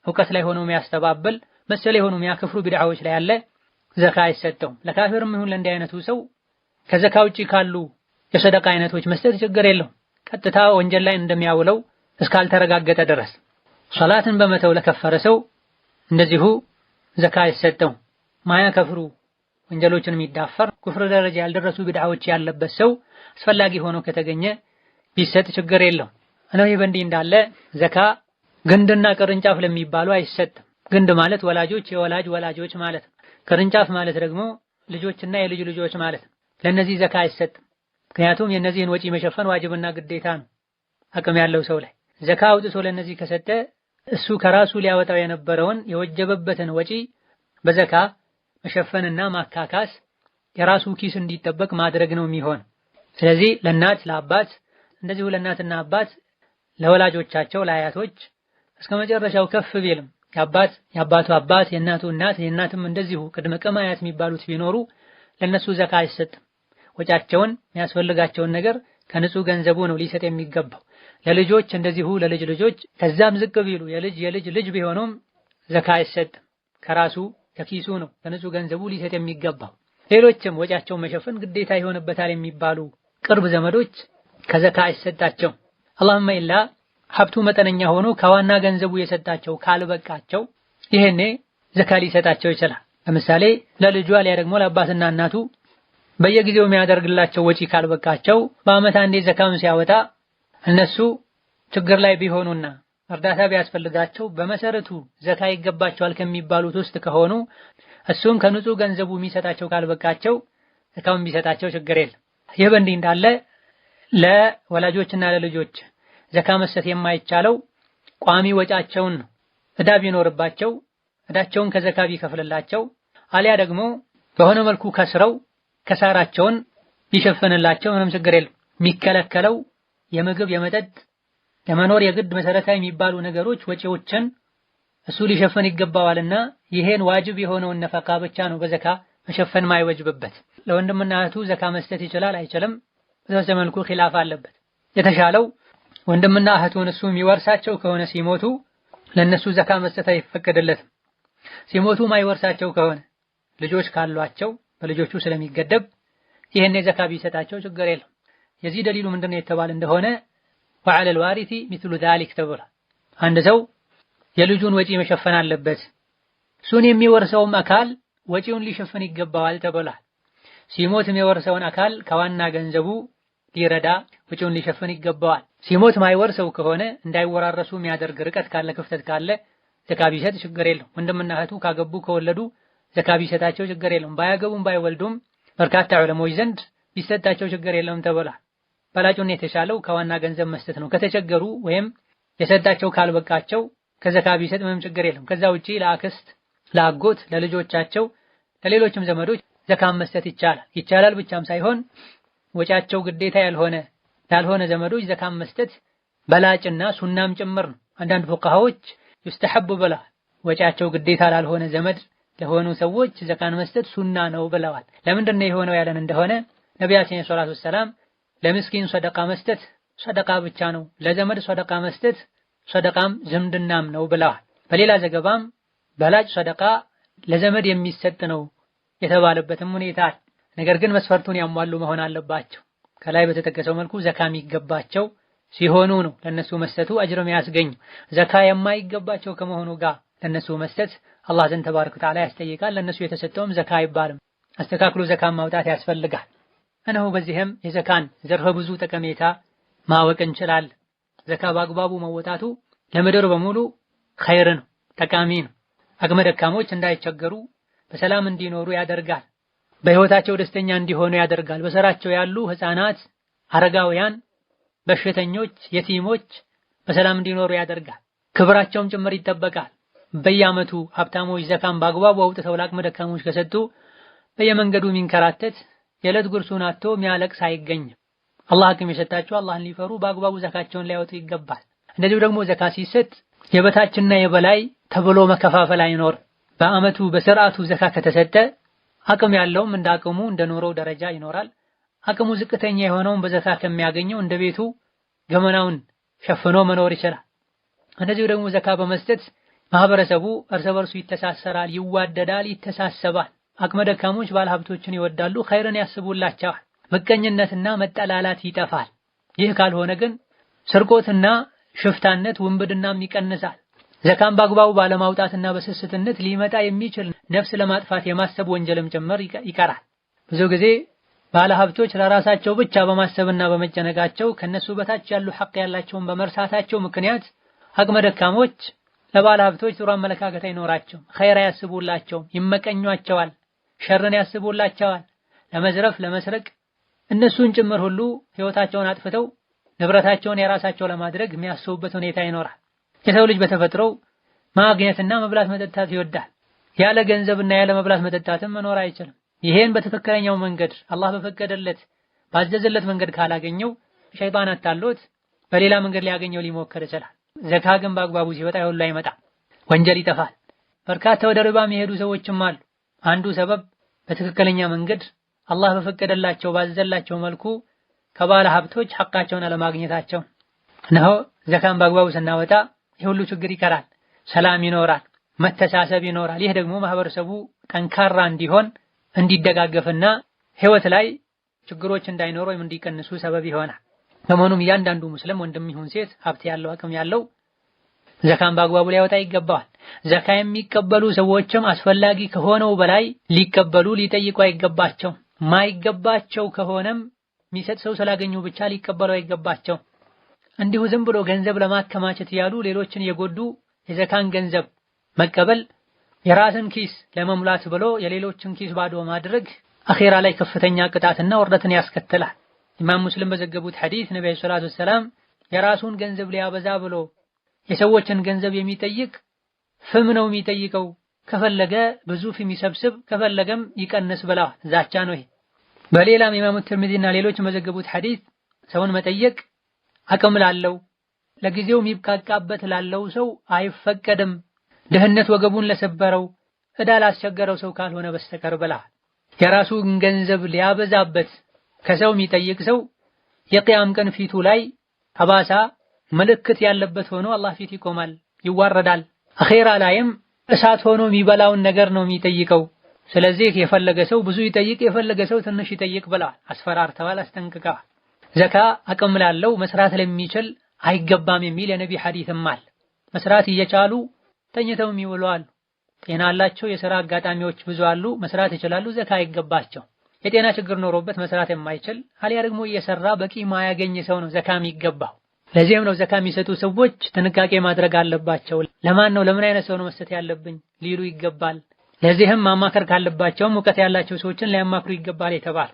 Speaker 1: እውቀት ላይ ሆኖ የሚያስተባብል መሰለ የሆኑ የሚያከፍሩ ቢድዓዎች ላይ ያለ ዘካ አይሰጠውም። ለካፊርም ይሁን ለእንዲህ አይነቱ ሰው ከዘካ ውጪ ካሉ የሰደቃ አይነቶች መስጠት ችግር የለውም። ቀጥታ ወንጀል ላይ እንደሚያውለው እስካልተረጋገጠ ድረስ ሶላትን በመተው ለከፈረ ሰው እንደዚሁ ዘካ አይሰጠውም። ማያከፍሩ ወንጀሎችን የሚዳፈር ኩፍር ደረጃ ያልደረሱ ቢድዓዎች ያለበት ሰው አስፈላጊ ሆኖ ከተገኘ ቢሰጥ ችግር የለው። እነሆ በእንዲህ እንዳለ ዘካ ግንድና ቅርንጫፍ ለሚባሉ አይሰጥም። ግንድ ማለት ወላጆች የወላጅ ወላጆች ማለት ነው። ቅርንጫፍ ማለት ደግሞ ልጆችና የልጅ ልጆች ማለት ነው። ለነዚህ ዘካ አይሰጥም። ምክንያቱም የነዚህን ወጪ መሸፈን ዋጅብና ግዴታ ነው አቅም ያለው ሰው ላይ። ዘካ አውጥቶ ለነዚህ ከሰጠ እሱ ከራሱ ሊያወጣው የነበረውን የወጀበበትን ወጪ በዘካ መሸፈንና ማካካስ የራሱ ኪስ እንዲጠበቅ ማድረግ ነው የሚሆን። ስለዚህ ለእናት ለአባት እንደዚሁ ለእናትና አባት ለወላጆቻቸው ለአያቶች እስከ መጨረሻው ከፍ ቢልም የአባቱ አባት የእናቱ እናት የእናትም እንደዚሁ ቅድመ ቅማያት የሚባሉት ቢኖሩ ለነሱ ዘካ አይሰጥም። ወጫቸውን የሚያስፈልጋቸውን ነገር ከንጹህ ገንዘቡ ነው ሊሰጥ የሚገባው። ለልጆች እንደዚሁ ለልጅ ልጆች ከዛም ዝቅ ቢሉ የልጅ ልጅ ቢሆኑም ዘካ አይሰጥም። ከራሱ ከኪሱ ነው ከንጹህ ገንዘቡ ሊሰጥ የሚገባው። ሌሎችም ወጪያቸውን መሸፈን ግዴታ ይሆንበታል የሚባሉ ቅርብ ዘመዶች ከዘካ አይሰጣቸው። አላሁመ ኢላ ሀብቱ መጠነኛ ሆኖ ከዋና ገንዘቡ የሰጣቸው ካልበቃቸው ይሄኔ ዘካ ሊሰጣቸው ይችላል። ለምሳሌ ለልጇ አልያ ደግሞ ለአባትና እናቱ በየጊዜው የሚያደርግላቸው ወጪ ካልበቃቸው በአመት አንዴ ዘካውን ሲያወጣ እነሱ ችግር ላይ ቢሆኑና እርዳታ ቢያስፈልጋቸው በመሰረቱ ዘካ ይገባቸዋል ከሚባሉት ውስጥ ከሆኑ እሱም ከንጹህ ገንዘቡ የሚሰጣቸው ካልበቃቸው ዘካውን ቢሰጣቸው ችግር የለም። ይህ በእንዲህ እንዳለ ለወላጆችና ለልጆች ዘካ መስጠት የማይቻለው ቋሚ ወጫቸውን ነው። ዕዳ ቢኖርባቸው ዕዳቸውን ከዘካ ቢከፍልላቸው አልያ ደግሞ በሆነ መልኩ ከስረው ከሳራቸውን ቢሸፍንላቸው ምንም ችግር የለም። የሚከለከለው የምግብ የመጠጥ የመኖር የግድ መሰረታዊ የሚባሉ ነገሮች ወጪዎችን እሱ ሊሸፈን ይገባዋልና ይሄን ዋጅብ የሆነውን ነፈቃ ብቻ ነው በዘካ መሸፈን ማይወጅብበት። ለወንድምና እህቱ ዘካ መስጠት ይችላል አይችልም? በተወሰነ መልኩ ኺላፍ አለበት። የተሻለው ወንድምና እህቱን እሱ የሚወርሳቸው ከሆነ ሲሞቱ ለነሱ ዘካ መስጠት አይፈቀድለትም። ሲሞቱ ማይወርሳቸው ከሆነ ልጆች ካሏቸው በልጆቹ ስለሚገደብ ይሄን ዘካ ቢሰጣቸው ችግር የለም። የዚህ ደሊሉ ምንድነው የተባለ እንደሆነ ወዐለል ዋሪሲ ሚስሉ ዛሊክ ተብሏል። አንድ ሰው የልጁን ወጪ መሸፈን አለበት፣ እሱን የሚወርሰውም አካል ወጪውን ሊሸፈን ይገባዋል ተብሏል። ሲሞት የሚወርሰውን አካል ከዋና ገንዘቡ ሊረዳ ወጪውን ሊሸፈን ይገባዋል። ሲሞት ማይወርሰው ከሆነ እንዳይወራረሱ የሚያደርግ ርቀት ካለ ክፍተት ካለ ዘካ ቢሰጥ ችግር የለም። ወንድምና እህቱ ካገቡ ከወለዱ ዘካ ቢሰጣቸው ችግር የለም። ባያገቡም ባይወልዱም በርካታ ዑለሞች ዘንድ ቢሰጣቸው ችግር የለም ተብሏል። በላጩን የተሻለው ከዋና ገንዘብ መስጠት ነው። ከተቸገሩ ወይም የሰጣቸው ካልበቃቸው ከዘካ ቢሰጥ ምንም ችግር የለም። ከዛ ውጪ ለአክስት፣ ለአጎት፣ ለልጆቻቸው፣ ለሌሎችም ዘመዶች ዘካን መስጠት ይቻላል ብቻም ሳይሆን ወጫቸው ግዴታ ያልሆነ ዘመዶች ዘካን መስጠት በላጭና ሱናም ጭምር ነው። አንዳንድ ፉቃሃዎች ይስተሐቡ ብለዋል። ወጫቸው ግዴታ ላልሆነ ዘመድ ለሆኑ ሰዎች ዘካን መስጠት ሱና ነው ብለዋል። ለምንድን ነው የሆነው ያለን እንደሆነ ነቢያችን ሰለላሁ ዐለይሂ ወሰለም ለምስኪን ሰደቃ መስጠት ሰደቃ ብቻ ነው፣ ለዘመድ ሰደቃ መስጠት ሰደቃም ዝምድናም ነው ብለዋል። በሌላ ዘገባም በላጭ ሰደቃ ለዘመድ የሚሰጥ ነው የተባለበትም ሁኔታ። ነገር ግን መስፈርቱን ያሟሉ መሆን አለባቸው። ከላይ በተጠቀሰው መልኩ ዘካ የሚገባቸው ሲሆኑ ነው ለነሱ መስጠቱ አጅር የሚያስገኝ። ዘካ የማይገባቸው ከመሆኑ ጋር ለነሱ መስጠት አላህ ዘንድ ተባረከ ወተዓላ ያስጠይቃል። ለነሱ የተሰጠውም ዘካ አይባልም። አስተካክሎ ዘካን ማውጣት ያስፈልጋል። እነሆ በዚህም የዘካን ዘርፈ ብዙ ጠቀሜታ ማወቅ እንችላለን። ዘካ በአግባቡ መወጣቱ ለምድር በሙሉ ኸይር ነው፣ ጠቃሚ ነው። አቅመ ደካሞች እንዳይቸገሩ በሰላም እንዲኖሩ ያደርጋል። በህይወታቸው ደስተኛ እንዲሆኑ ያደርጋል። በስራቸው ያሉ ህፃናት፣ አረጋውያን፣ በሽተኞች፣ የቲሞች በሰላም እንዲኖሩ ያደርጋል። ክብራቸውም ጭምር ይጠበቃል። በየዓመቱ ሀብታሞች ዘካን በአግባቡ አውጥተው ለአቅመ ደካሞች ከሰጡ በየመንገዱ የሚንከራተት የዕለት ጉርሱን አጥቶ የሚያለቅስ አይገኝም። አላህ አቅም የሰጣቸው አላህን ሊፈሩ በአግባቡ ዘካቸውን ሊያወጡ ይገባል። እንደዚሁ ደግሞ ዘካ ሲሰጥ የበታችና የበላይ ተብሎ መከፋፈል አይኖር። በዓመቱ በስርዓቱ ዘካ ከተሰጠ አቅም ያለውም እንደ አቅሙ እንደ ኑሮው ደረጃ ይኖራል። አቅሙ ዝቅተኛ የሆነውን በዘካ ከሚያገኘው እንደ ቤቱ ገመናውን ሸፍኖ መኖር ይችላል። እንደዚሁ ደግሞ ዘካ በመስጠት ማህበረሰቡ እርስ በርሱ ይተሳሰራል፣ ይዋደዳል፣ ይተሳሰባል። አቅመ ደካሞች ባለሀብቶችን ይወዳሉ፣ ኸይርን ያስቡላቸዋል። ምቀኝነትና መጠላላት ይጠፋል። ይህ ካልሆነ ግን ስርቆትና ሽፍታነት ውንብድናም ይቀንሳል። ዘካን በአግባቡ ባለማውጣትና በስስትነት ሊመጣ የሚችል ነፍስ ለማጥፋት የማሰብ ወንጀልም ጭምር ይቀራል። ብዙ ጊዜ ባለሀብቶች ለራሳቸው ብቻ በማሰብና በመጨነቃቸው ከነሱ በታች ያሉ ሐቅ ያላቸውን በመርሳታቸው ምክንያት አቅመ ደካሞች ለባለሀብቶች ጥሩ አመለካከት አይኖራቸውም፣ ኸይር ያስቡላቸውም፣ ይመቀኟቸዋል፣ ሸርን ያስቡላቸዋል። ለመዝረፍ ለመስረቅ እነሱን ጭምር ሁሉ ህይወታቸውን አጥፍተው ንብረታቸውን የራሳቸው ለማድረግ የሚያስቡበት ሁኔታ ይኖራል። የሰው ልጅ በተፈጥሮው ማግኘትና መብላት መጠጣት ይወዳል። ያለ ገንዘብና ያለ መብላት መጠጣትም መኖር አይችልም። ይሄን በትክክለኛው መንገድ አላህ በፈቀደለት ባዘዘለት መንገድ ካላገኘው ሸይጣን አታሎት በሌላ መንገድ ሊያገኘው ሊሞክር ይችላል። ዘካ ግን በአግባቡ ሲወጣ ሁሉ አይመጣም፣ ወንጀል ይጠፋል። በርካታ ወደ ሪባ የሚሄዱ ሰዎችም አሉ። አንዱ ሰበብ በትክክለኛ መንገድ አላህ በፈቀደላቸው ባዘዘላቸው መልኩ ከባለ ሀብቶች ሐቃቸውን አለማግኘታቸው። እነሆ ዘካን በአግባቡ ስናወጣ የሁሉ ችግር ይቀራል፣ ሰላም ይኖራል፣ መተሳሰብ ይኖራል። ይህ ደግሞ ማህበረሰቡ ጠንካራ እንዲሆን እንዲደጋገፍና ህይወት ላይ ችግሮች እንዳይኖሩ ወይም እንዲቀንሱ ሰበብ ይሆናል። በመሆኑም እያንዳንዱ ሙስሊም ወንድም ይሁን ሴት ሀብት ያለው አቅም ያለው ዘካን በአግባቡ ሊያወጣ ይገባዋል። ዘካ የሚቀበሉ ሰዎችም አስፈላጊ ከሆነው በላይ ሊቀበሉ ሊጠይቁ አይገባቸው። ማይገባቸው ከሆነም የሚሰጥ ሰው ስላገኙ ብቻ ሊቀበሉ አይገባቸው። እንዲሁ ዝም ብሎ ገንዘብ ለማከማቸት ያሉ ሌሎችን የጎዱ የዘካን ገንዘብ መቀበል የራስን ኪስ ለመሙላት ብሎ የሌሎችን ኪስ ባዶ ማድረግ አኺራ ላይ ከፍተኛ ቅጣትና ውርደትን ያስከትላል። ኢማም ሙስሊም በዘገቡት ሐዲስ ነብዩ ሰለላሁ ዐለይሂ ወሰለም የራሱን ገንዘብ ሊያበዛ ብሎ የሰዎችን ገንዘብ የሚጠይቅ ፍም ነው የሚጠይቀው፣ ከፈለገ ብዙ ፍም ይሰብስብ ከፈለገም ይቀንስ ብለዋል። ዛቻ ነው ይሄ። በሌላም ኢማሙ ትርሚዚና ሌሎች መዘገቡት ሐዲስ ሰውን መጠየቅ አቅም ላለው ለጊዜው የሚብቃቃበት ላለው ሰው አይፈቀድም፣ ድህነት ወገቡን ለሰበረው ዕዳ ላስቸገረው ሰው ካልሆነ በስተቀር ብለዋል። የራሱን ገንዘብ ሊያበዛበት ከሰው የሚጠይቅ ሰው የቂያም ቀን ፊቱ ላይ አባሳ ምልክት ያለበት ሆኖ አላህ ፊት ይቆማል፣ ይዋረዳል። አኺራ ላይም እሳት ሆኖ የሚበላውን ነገር ነው የሚጠይቀው። ስለዚህ የፈለገ ሰው ብዙ ይጠይቅ፣ የፈለገ ሰው ትንሽ ይጠይቅ ብለዋል። አስፈራርተዋል፣ አስጠንቅቀዋል። ዘካ አቅም ላለው መስራት ለሚችል አይገባም የሚል የነቢ ሐዲስም አለ። መስራት እየቻሉ ተኝተው የሚውሉ አሉ። ጤና አላቸው፣ የሥራ አጋጣሚዎች ብዙ አሉ፣ መስራት ይችላሉ፣ ዘካ አይገባቸው። የጤና ችግር ኖሮበት መስራት የማይችል አሊያ ደግሞ እየሰራ በቂ ማያገኝ ሰው ነው ዘካ የሚገባው። ለዚህም ነው ዘካ የሚሰጡ ሰዎች ጥንቃቄ ማድረግ አለባቸው። ለማን ነው ለምን አይነት ሰው ነው መስጠት ያለብኝ ሊሉ ይገባል። ለዚህም ማማከር ካለባቸውም እውቀት ያላቸው ሰዎችን ሊያማክሩ ይገባል የተባለ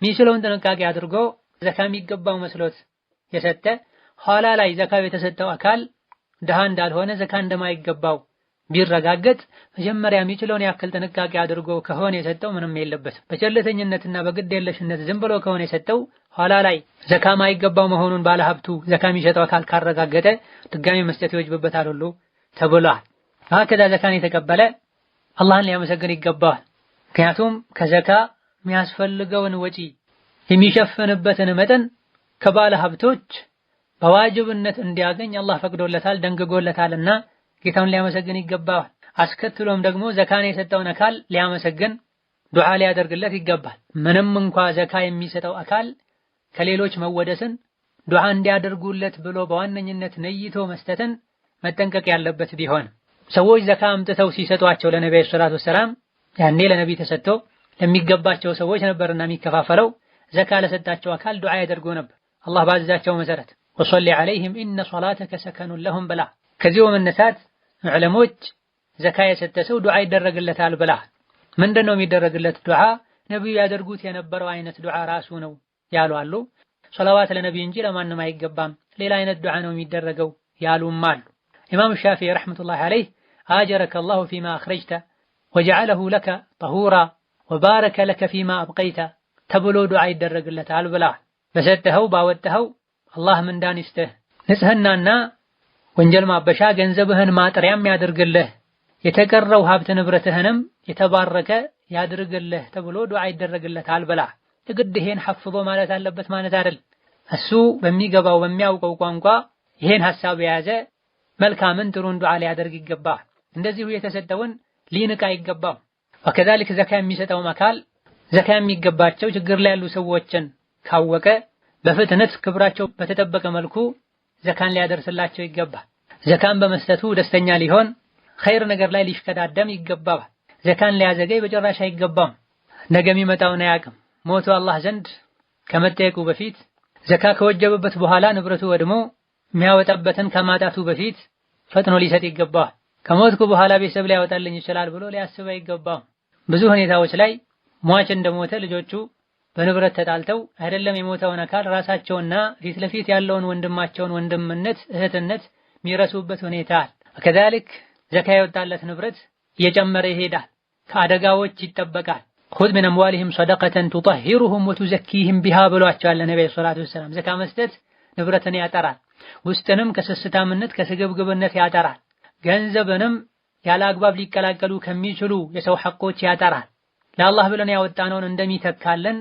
Speaker 1: የሚችለውን ጥንቃቄ አድርጎ ዘካ የሚገባው መስሎት የሰጠ ኋላ ላይ ዘካው የተሰጠው አካል ድሃ እንዳልሆነ ዘካ እንደማይገባው ቢረጋገጥ መጀመሪያ የሚችለውን ያክል ጥንቃቄ አድርጎ ከሆነ የሰጠው ምንም የለበትም። በቸልተኝነትና በግድ የለሽነት ዝም ብሎ ከሆነ የሰጠው ኋላ ላይ ዘካ ማይገባው መሆኑን ባለሀብቱ ዘካ የሚሰጠው አካል ካረጋገጠ ድጋሚ መስጠት ይወጅብበታል ሁሉ ተብሏል። ከዛ ዘካን የተቀበለ አላህን ሊያመሰግን ይገባዋል። ምክንያቱም ከዘካ የሚያስፈልገውን ወጪ የሚሸፍንበትን መጠን ከባለ ሀብቶች በዋጅብነት እንዲያገኝ አላህ ፈቅዶለታል፣ ደንግጎለታልና ጌታውን ሊያመሰግን ይገባዋል። አስከትሎም ደግሞ ዘካን የሰጠውን አካል ሊያመሰግን ዱዓ ሊያደርግለት ይገባል። ምንም እንኳ ዘካ የሚሰጠው አካል ከሌሎች መወደስን ዱዓ እንዲያደርጉለት ብሎ በዋነኝነት ነይቶ መስጠትን መጠንቀቅ ያለበት ቢሆን ሰዎች ዘካ አምጥተው ሲሰጧቸው ለነብዩ ሰለላሁ ዐለይሂ ወሰለም ያኔ ለነብይ ተሰጥቶ ለሚገባቸው ሰዎች ነበርና የሚከፋፈለው ዘካ ለሰጣቸው አካል ዱዓ ያደርጉ ነበር። አላህ ባዘዛቸው መሰረት ወሰሊ ዐለይሂም ኢነ ሶላተከ ሰከኑን ለሁም ብላ። ከዚህ በመነሳት ዑለሞች ዘካ የሰጠ ሰው ዱዓ ይደረግለታል ብላ። ምንድነው የሚደረግለት ዱዓ? ነብዩ ያደርጉት የነበረው አይነት ዱዓ ራሱ ነው ያሉ አሉ። ሶላዋት ለነብዩ እንጂ ለማንም አይገባም፣ ሌላ አይነት ዱዓ ነው የሚደረገው ያሉም አሉ። ኢማም ሻፊዒ ረሕመቱላሂ ዐለይህ አጀረከ አላሁ ፊማ አኽረጅተ ወጀዐለሁ ለከ ጠሁራ ወባረከ ለከ ፊማ አብቀይተ ተብሎ ዱዓ ይደረግለታል ብላ። በሰጠኸው ባወጣኸው አላህ ምንዳን ይስጥህ፣ ንጽህናና ወንጀል ማበሻ ገንዘብህን ማጥሪያም ያድርግልህ፣ የተቀረው ሀብት ንብረትህንም የተባረከ ያድርግልህ ተብሎ ዱዓ ይደረግለታል ብላ። የግድ ይሄን ሐፍዞ ማለት አለበት ማለት አይደል። እሱ በሚገባው በሚያውቀው ቋንቋ ይሄን ሐሳብ የያዘ መልካምን ጥሩን ዱዓ ሊያደርግ ይገባል። እንደዚሁ የተሰጠውን ሊንቅ አይገባም። ወከዛሊክ ዘካ የሚሰጠውም አካል ዘካ የሚገባቸው ችግር ላይ ያሉ ሰዎችን ካወቀ በፍጥነት ክብራቸው በተጠበቀ መልኩ ዘካን ሊያደርስላቸው ይገባል። ዘካን በመስጠቱ ደስተኛ ሊሆን ኸይር ነገር ላይ ሊሽከዳደም ይገባል። ዘካን ሊያዘገይ በጭራሽ አይገባም። ነገ የሚመጣውን አያውቅም። ሞቱ አላህ ዘንድ ከመጠየቁ በፊት ዘካ ከወጀበበት በኋላ ንብረቱ ወድሞ የሚያወጣበትን ከማጣቱ በፊት ፈጥኖ ሊሰጥ ይገባል። ከሞትኩ በኋላ ቤተሰብ ሊያወጣልኝ ይችላል ብሎ ሊያስብ አይገባም። ብዙ ሁኔታዎች ላይ ሟች እንደሞተ ልጆቹ በንብረት ተጣልተው አይደለም የሞተውን አካል ራሳቸውና ፊት ለፊት ያለውን ወንድማቸውን ወንድምነት እህትነት የሚረሱበት ሁኔታ አለ። ከዛልክ ዘካ የወጣለት ንብረት እየጨመረ ይሄዳል፣ ከአደጋዎች ይጠበቃል። ኹዝ ሚን አምዋሊሂም ሰደቀተን ቱጠሂሩሁም ወቱዘኪሂም ቢሃ ብሏቸዋል ነብዩ ሰለላሁ ዐለይሂ ወሰለም። ዘካ መስጠት ንብረትን ያጠራል፣ ውስጥንም ከስስታምነት ከስግብግብነት ያጠራል፣ ገንዘብንም ያለ አግባብ ሊቀላቀሉ ከሚችሉ የሰው ሐቆች ያጠራል። ለአላህ ብለን ያወጣነውን እንደሚተካለን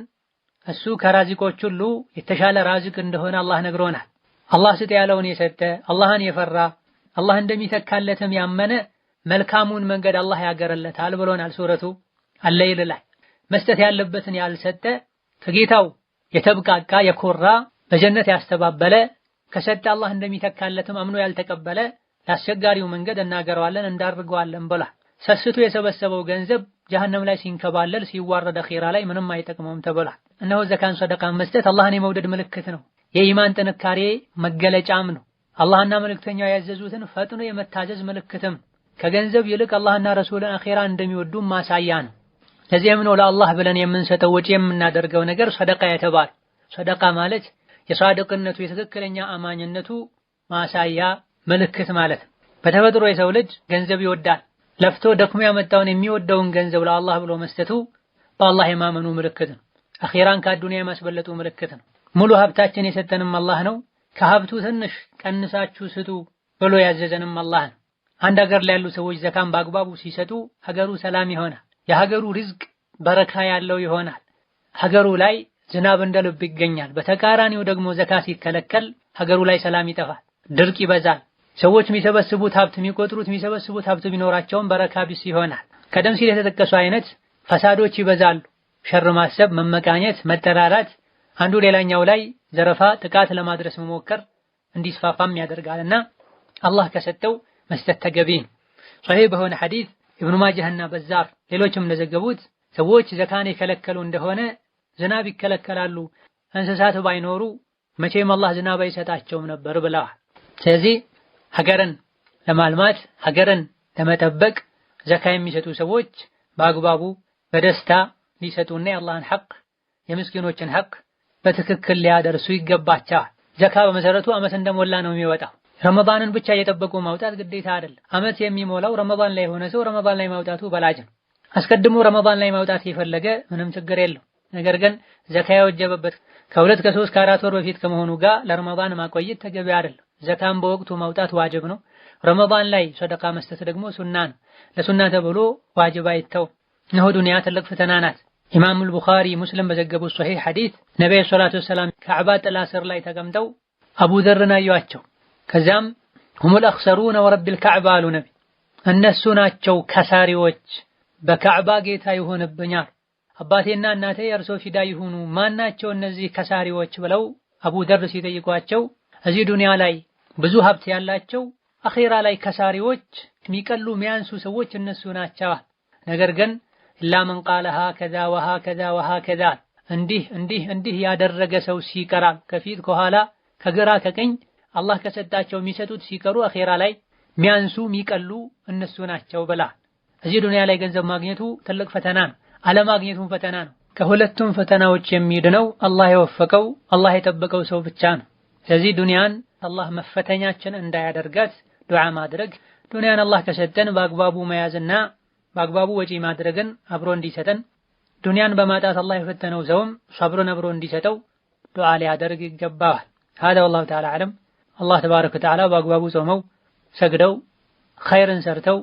Speaker 1: እሱ ከራዚቆች ሁሉ የተሻለ ራዚቅ እንደሆነ አላህ ነግሮናል። አላህ ስጥ ያለውን የሰጠ አላህን የፈራ አላህ እንደሚተካለትም ያመነ መልካሙን መንገድ አላህ ያገረለታል ብሎናል ሱረቱ አለይል ላይ። መስጠት ያለበትን ያልሰጠ ከጌታው የተብቃቃ የኮራ በጀነት ያስተባበለ ከሰጠ አላህ እንደሚተካለትም አምኖ ያልተቀበለ ለአስቸጋሪው መንገድ እናገረዋለን እንዳርገዋለን ብላ ሰስቶ የሰበሰበው ገንዘብ ጀሃነም ላይ ሲንከባለል ሲዋረድ አኺራ ላይ ምንም አይጠቅመውም ተብሏል። እነሆ ዘካን ሰደቃን መስጠት አላህን የመውደድ ምልክት ነው። የኢማን ጥንካሬ መገለጫም ነው። አላህና መልእክተኛው ያዘዙትን ፈጥኖ የመታዘዝ ምልክትም ከገንዘብ ይልቅ አላህና ረሱልን አኺራ እንደሚወዱ ማሳያ ነው። ለዚህም ነው ለአላህ ብለን የምንሰጠው ወጪ የምናደርገው ነገር ሰደቃ የተባለ። ሰደቃ ማለት የሳድቅነቱ የትክክለኛ አማኝነቱ ማሳያ ምልክት ማለት ነው። በተፈጥሮ የሰው ልጅ ገንዘብ ይወዳል። ለፍቶ ደክሞ ያመጣውን የሚወደውን ገንዘብ ለአላህ ብሎ መስጠቱ በአላህ የማመኑ ምልክት ነው። አኺራን ከአዱንያ የማስበለጡ ምልክት ነው። ሙሉ ሀብታችን የሰጠንም አላህ ነው። ከሀብቱ ትንሽ ቀንሳችሁ ስጡ ብሎ ያዘዘንም አላህ ነው። አንድ ሀገር ላይ ያሉ ሰዎች ዘካን በአግባቡ ሲሰጡ ሀገሩ ሰላም ይሆናል። የሀገሩ ሪዝቅ በረካ ያለው ይሆናል። ሀገሩ ላይ ዝናብ እንደ ልብ ይገኛል። በተቃራኒው ደግሞ ዘካ ሲከለከል ሀገሩ ላይ ሰላም ይጠፋል፣ ድርቅ ይበዛል። ሰዎች የሚሰበስቡት ሀብት የሚቆጥሩት የሚሰበስቡት ሀብት ቢኖራቸውም በረካ ቢስ ይሆናል። ቀደም ሲል የተጠቀሱ አይነት ፈሳዶች ይበዛሉ። ሸር ማሰብ፣ መመቃኘት፣ መጠራራት፣ አንዱ ሌላኛው ላይ ዘረፋ፣ ጥቃት ለማድረስ መሞከር እንዲስፋፋም ያደርጋልና አላህ ከሰጠው መስጠት ተገቢ ነው። ሶሒህ በሆነ ሐዲስ ኢብኑ ማጃህና በዛር ሌሎችም እንደዘገቡት ሰዎች ዘካን የከለከሉ እንደሆነ ዝናብ ይከለከላሉ፣ እንስሳት ባይኖሩ መቼም አላህ ዝናብ አይሰጣቸውም ነበር ብለዋል። ስለዚህ ሀገርን ለማልማት ሀገርን ለመጠበቅ ዘካ የሚሰጡ ሰዎች በአግባቡ በደስታ ሊሰጡና የአላህን ሐቅ የምስኪኖችን ሐቅ በትክክል ሊያደርሱ ይገባቸዋል። ዘካ በመሰረቱ ዓመት እንደሞላ ነው የሚወጣው። ረመዳንን ብቻ እየጠበቁ ማውጣት ግዴታ አይደለም። ዓመት የሚሞላው ረመዳን ላይ የሆነ ሰው ረመዳን ላይ ማውጣቱ በላጭ ነው። አስቀድሞ ረመዳን ላይ ማውጣት የፈለገ ምንም ችግር የለው። ነገር ግን ዘካ የወጀበበት ከ2 ከ3 ከ4 ወር በፊት ከመሆኑ ጋር ለረመዳን ማቆየት ተገቢ አይደለም። ዘካን በወቅቱ ማውጣት ዋጅብ ነው። ረመዳን ላይ ሰደቃ መስጠት ደግሞ ሱና ነው። ለሱና ተብሎ ዋጅብ አይተው። እነሆ ዱንያ ትልቅ ፈተና ናት። ኢማም አልቡኻሪ ሙስሊም በዘገቡት ሶሒህ ሐዲስ ነብዩ ሰለላሁ ዐለይሂ ወሰለም ከዕባ ጥላ ስር ላይ ተቀምጠው አቡ ዘርን አዩአቸው። ከዛም ሁሙል አኽሰሩነ ወረቢል ከዕባ አሉ ነቢ፣ እነሱ ናቸው ከሳሪዎች በከዕባ ጌታ ይሆንብኛል፣ አባቴና እናቴ የእርሶ ፊዳ ይሁኑ፣ ማናቸው እነዚህ ከሳሪዎች ብለው አቡ ዘር ሲጠይቋቸው እዚህ ዱንያ ላይ ብዙ ሀብት ያላቸው አኺራ ላይ ከሳሪዎች የሚቀሉ የሚያንሱ ሰዎች እነሱ ናቸው። ነገር ግን ኢላ መን ቃለ ሃከዛ ወሃከዛ ወሃከዛ እንዲህ እንዲህ እንዲህ ያደረገ ሰው ሲቀራ ከፊት ከኋላ ከግራ ከቀኝ አላህ ከሰጣቸው የሚሰጡት ሲቀሩ አኺራ ላይ የሚያንሱ የሚቀሉ እነሱ ናቸው ብላ። እዚህ ዱንያ ላይ ገንዘብ ማግኘቱ ትልቅ ፈተና ነው፣ አለማግኘቱም ፈተና ነው። ከሁለቱም ፈተናዎች የሚድነው አላህ የወፈቀው አላህ የጠበቀው ሰው ብቻ ነው። ስለዚህ ዱንያን አላህ መፈተኛችን እንዳያደርጋት ዱዓ ማድረግ፣ ዱንያን አላህ ከሰጠን በአግባቡ መያዝና በአግባቡ ወጪ ማድረግን አብሮ እንዲሰጠን፣ ዱንያን በማጣት አላህ የፈተነው ሰውም ሰብሩን አብሮ እንዲሰጠው ዱዓ ሊያደርግ ይገባዋል። هذا والله تعالى أعلم። አላህ ተባረከ ወተዓላ በአግባቡ ጾመው ሰግደው ኸይርን ሰርተው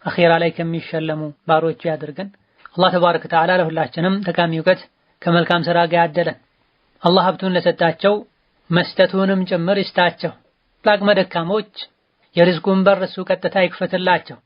Speaker 1: አኺራ ላይ ከሚሸለሙ ባሮቹ ያድርገን። አላህ ተባረከ ወተዓላ ለሁላችንም ጠቃሚ እውቀት ከመልካም ሥራ ጋር ያደለን። አላህ ሀብቱን ለሰጣቸው መስጠቱንም ጭምር ይስጣቸው። ለአቅመ ደካሞች የርዝቁን በር እሱ ቀጥታ ይክፈትላቸው።